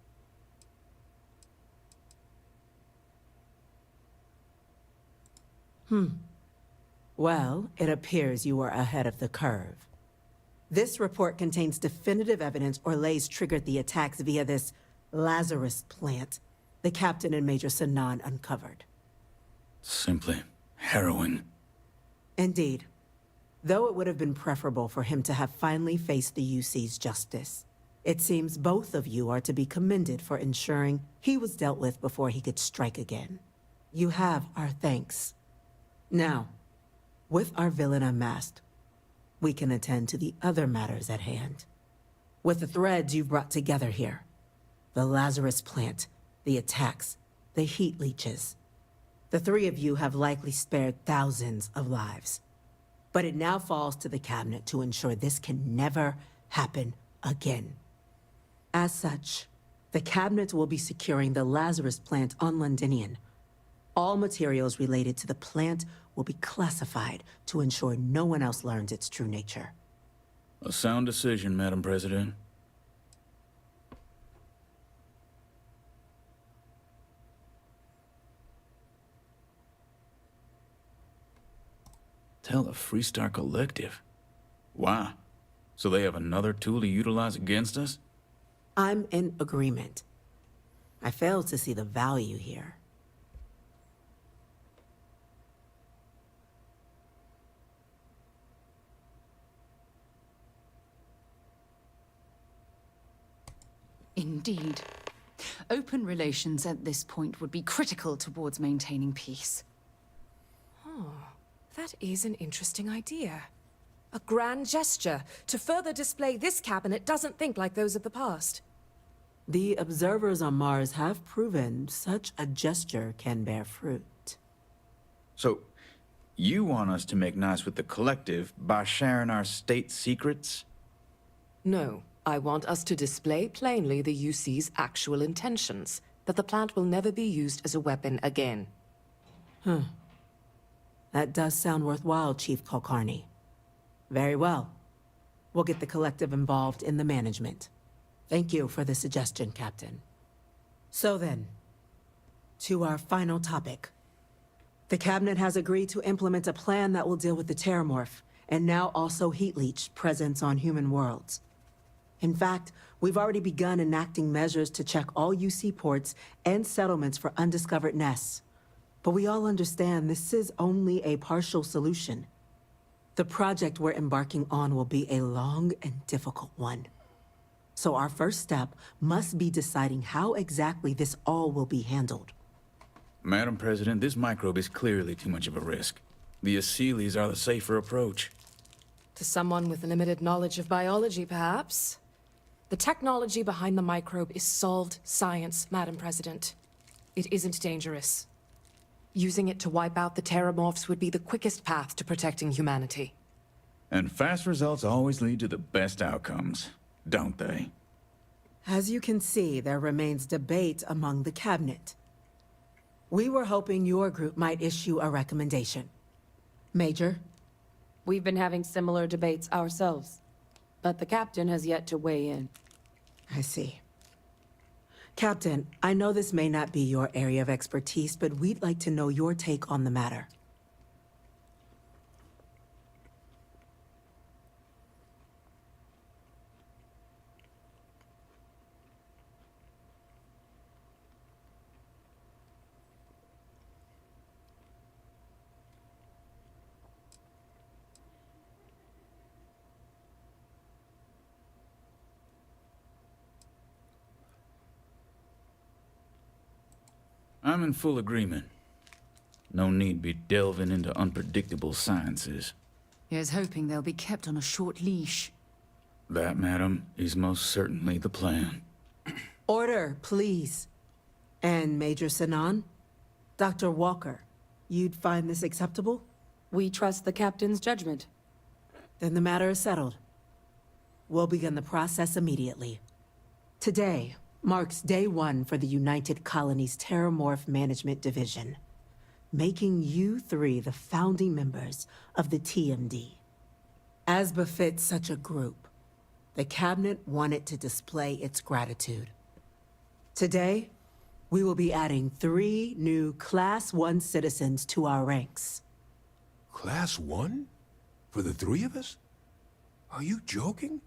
Speaker 9: Well, it appears you were ahead of the curve. This report contains definitive evidence Orlais triggered the attacks via this Lazarus plant the Captain and Major Sanan uncovered.
Speaker 10: Simply harrowing.
Speaker 9: Indeed. Though it would have been preferable for him to have finally faced the UC's justice, it seems both of you are to be commended for ensuring he was dealt with before he could strike again. You have our thanks. Now, with our villain unmasked, we can attend to the other matters at hand. With the threads you've brought together here, the Lazarus plant, the attacks, the heat leeches, the three of you have likely spared thousands of lives. But it now falls to the Cabinet to ensure this can never happen again. As such, the Cabinet will be securing the Lazarus plant on Londinian. All materials related to the plant will be classified to ensure no one else learns its true nature.
Speaker 10: A sound decision, Madam President. Tell the Freestar Collective. Wow. So they have another tool to utilize against us?
Speaker 9: I'm in agreement. I fail to see the value here.
Speaker 2: Indeed. Open relations at this point would be critical towards maintaining peace.
Speaker 22: Oh, that is an interesting idea. A grand gesture to further display this cabinet doesn't think like those of the past.
Speaker 9: The observers on Mars have proven such a gesture can bear fruit.
Speaker 10: So, you want us to make nice with the Collective by sharing our state secrets?
Speaker 22: No. I want us to display plainly the UC's actual intentions, that the plant will never be used as a weapon again.
Speaker 9: That does sound worthwhile, Chief Kulkarni. Very well. We'll get the Collective involved in the management. Thank you for the suggestion, Captain. So then, to our final topic. The Cabinet has agreed to implement a plan that will deal with the Terramorph, and now also Heat Leech presence on human worlds. In fact, we've already begun enacting measures to check all UC ports and settlements for undiscovered nests. But we all understand this is only a partial solution. The project we're embarking on will be a long and difficult one. So our first step must be deciding how exactly this all will be handled.
Speaker 10: Madam President, this microbe is clearly too much of a risk. The Aseles are the safer approach.
Speaker 22: To someone with limited knowledge of biology, perhaps? The technology behind the microbe is solved science, Madam President. It isn't dangerous. Using it to wipe out the Terramorphs would be the quickest path to protecting humanity.
Speaker 10: And fast results always lead to the best outcomes, don't they?
Speaker 9: As you can see, there remains debate among the Cabinet. We were hoping your group might issue a recommendation. Major?
Speaker 15: We've been having similar debates ourselves, but the Captain has yet to weigh in.
Speaker 9: I see. Captain, I know this may not be your area of expertise, but we'd like to know your take on the matter.
Speaker 10: I'm in full agreement. No need be delving into unpredictable sciences.
Speaker 2: Here's hoping they'll be kept on a short leash.
Speaker 10: That, madam, is most certainly the plan.
Speaker 9: Order, please. And Major Sinan? Dr. Walker, you'd find this acceptable?
Speaker 15: We trust the captain's judgment.
Speaker 9: Then the matter is settled. We'll begin the process immediately. Today marks day one for the United Colonies Terramorph Management Division, making you three the founding members of the TMD. As befits such a group, the Cabinet wanted to display its gratitude. Today, we will be adding 3 new Class 1 citizens to our ranks.
Speaker 12: Class 1? For the 3 of us? Are you joking?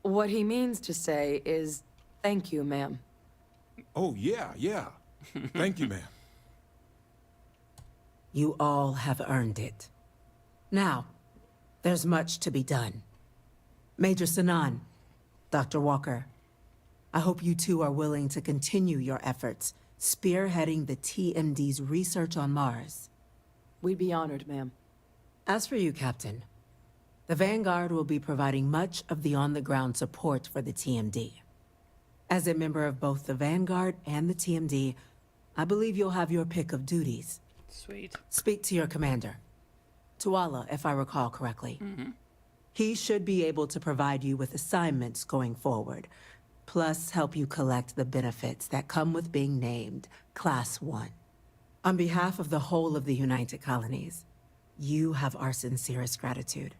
Speaker 15: What he means to say is, thank you, ma'am.
Speaker 12: Oh, yeah. Thank you, ma'am.
Speaker 9: You all have earned it. Now, there's much to be done. Major Sinan, Dr. Walker, I hope you two are willing to continue your efforts, spearheading the TMD's research on Mars.
Speaker 15: We'd be honored, ma'am.
Speaker 9: As for you, Captain, the Vanguard will be providing much of the on-the-ground support for the TMD. As a member of both the Vanguard and the TMD, I believe you'll have your pick of duties.
Speaker 1: Sweet.
Speaker 9: Speak to your commander. Tuala, if I recall correctly.
Speaker 1: Mm-hmm.
Speaker 9: He should be able to provide you with assignments going forward, plus help you collect the benefits that come with being named Class 1. On behalf of the whole of the United Colonies, you have our sincerest gratitude.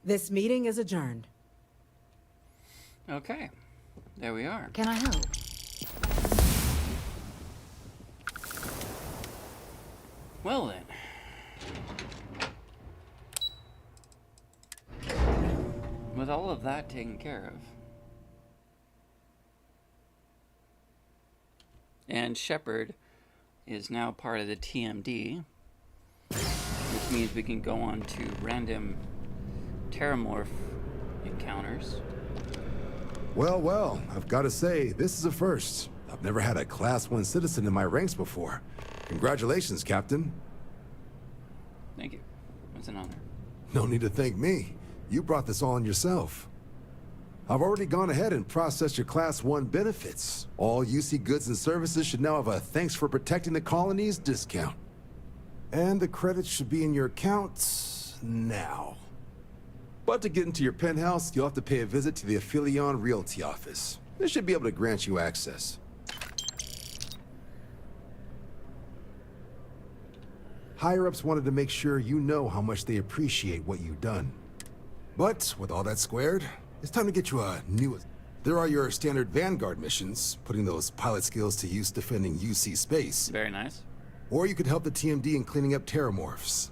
Speaker 9: This meeting is adjourned.
Speaker 1: Okay. There we are.
Speaker 2: Can I help?
Speaker 1: Well then. With all of that taken care of, and Shepard is now part of the TMD, which means we can go on to random Terramorph encounters.
Speaker 14: Well, I've got to say, this is a first. I've never had a Class 1 citizen in my ranks before. Congratulations, Captain.
Speaker 1: Thank you. It's an honor.
Speaker 14: No need to thank me. You brought this on yourself. I've already gone ahead and processed your Class 1 benefits. All UC goods and services should now have a thanks for protecting the colonies discount. And the credits should be in your accounts now. But to get into your penthouse, you'll have to pay a visit to the Aphelion Realty office. They should be able to grant you access. Higher-ups wanted to make sure you know how much they appreciate what you've done. But with all that squared, it's time to get you a new... There are your standard Vanguard missions, putting those pilot skills to use defending UC space.
Speaker 1: Very nice.
Speaker 14: Or you could help the TMD in cleaning up Terramorphs.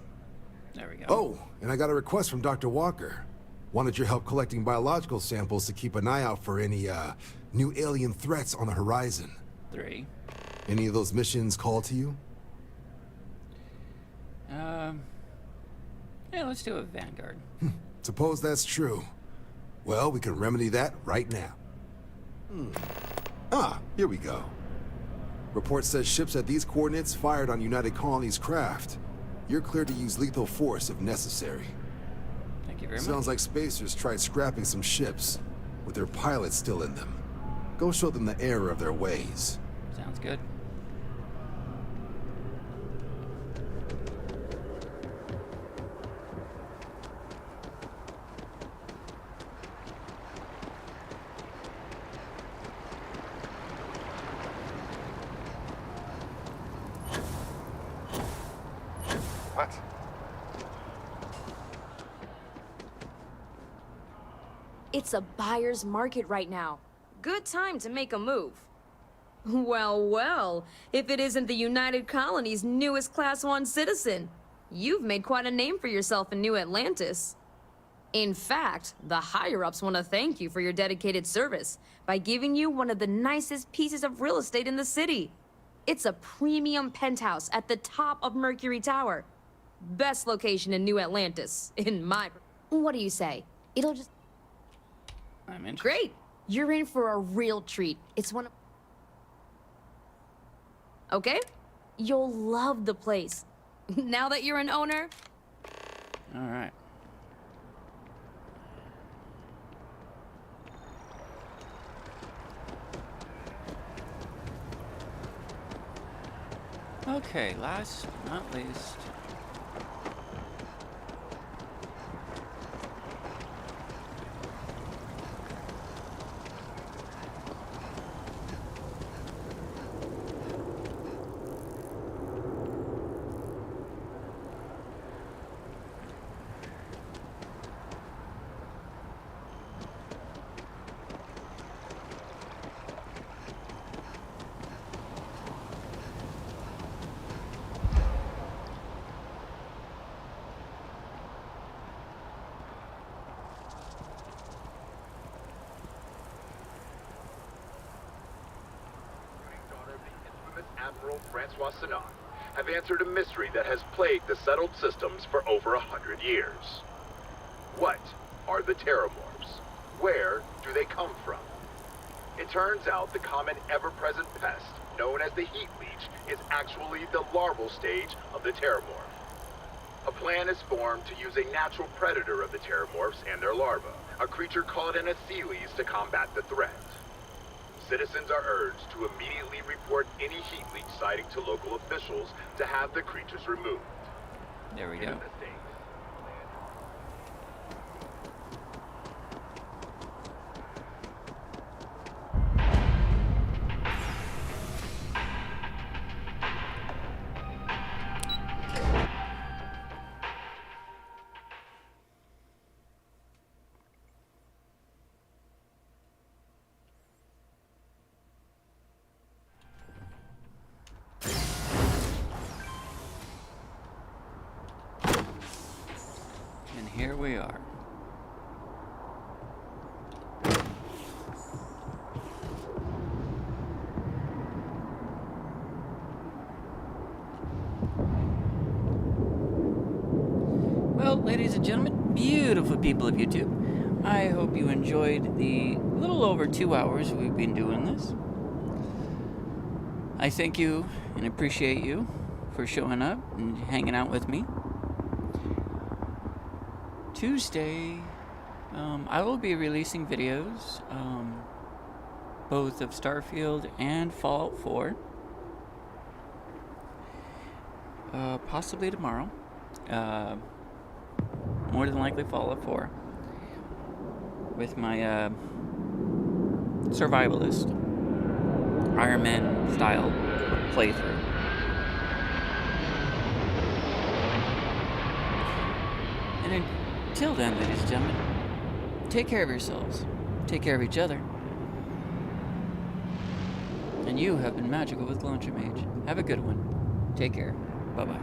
Speaker 1: There we go.
Speaker 14: Oh, and I got a request from Dr. Walker. Wanted your help collecting biological samples to keep an eye out for any, new alien threats on the horizon.
Speaker 1: 3.
Speaker 14: Any of those missions call to you?
Speaker 1: Yeah, let's do a Vanguard.
Speaker 14: Suppose that's true. Well, we can remedy that right now. Ah, here we go. Report says ships at these coordinates fired on United Colonies craft. You're cleared to use lethal force if necessary.
Speaker 1: Thank you very much.
Speaker 14: Sounds like spacers tried scrapping some ships, with their pilots still in them. Go show them the error of their ways.
Speaker 1: Sounds good.
Speaker 8: What?
Speaker 17: It's a buyer's market right now. Good time to make a move. Well, if it isn't the United Colonies' newest Class 1 citizen. You've made quite a name for yourself in New Atlantis. In fact, the higher-ups want to thank you for your dedicated service by giving you one of the nicest pieces of real estate in the city. It's a premium penthouse at the top of Mercury Tower. Best location in New Atlantis, in my... What do you say? It'll just...
Speaker 1: I'm interested.
Speaker 17: Great! You're in for a real treat. It's one of... okay? You'll love the place. Now that you're an owner.
Speaker 1: All right. Okay, last but not least.
Speaker 11: Admiral Francois Sinan, have answered a mystery that has plagued the settled systems for over 100 years. What are the Terramorphs? Where do they come from? It turns out the common ever-present pest, known as the heat leech, is actually the larval stage of the Terramorph. A plan is formed to use a natural predator of the Terramorphs and their larvae, a creature called an Atheles, to combat the threat. Citizens are urged to immediately report any heat leech sighting to local officials to have the creatures removed.
Speaker 1: There we go. And here we are. Well, ladies and gentlemen, beautiful people of YouTube, I hope you enjoyed the little over 2 hours we've been doing this. I thank you and appreciate you for showing up and hanging out with me. Tuesday, I will be releasing videos, both of Starfield and Fallout 4. Possibly tomorrow. More than likely Fallout 4. With my survivalist, Iron Man style playthrough. And until then, ladies and gentlemen, take care of yourselves, take care of each other, and you have been magical with Launcher Mage. Have a good one. Take care. Bye-bye.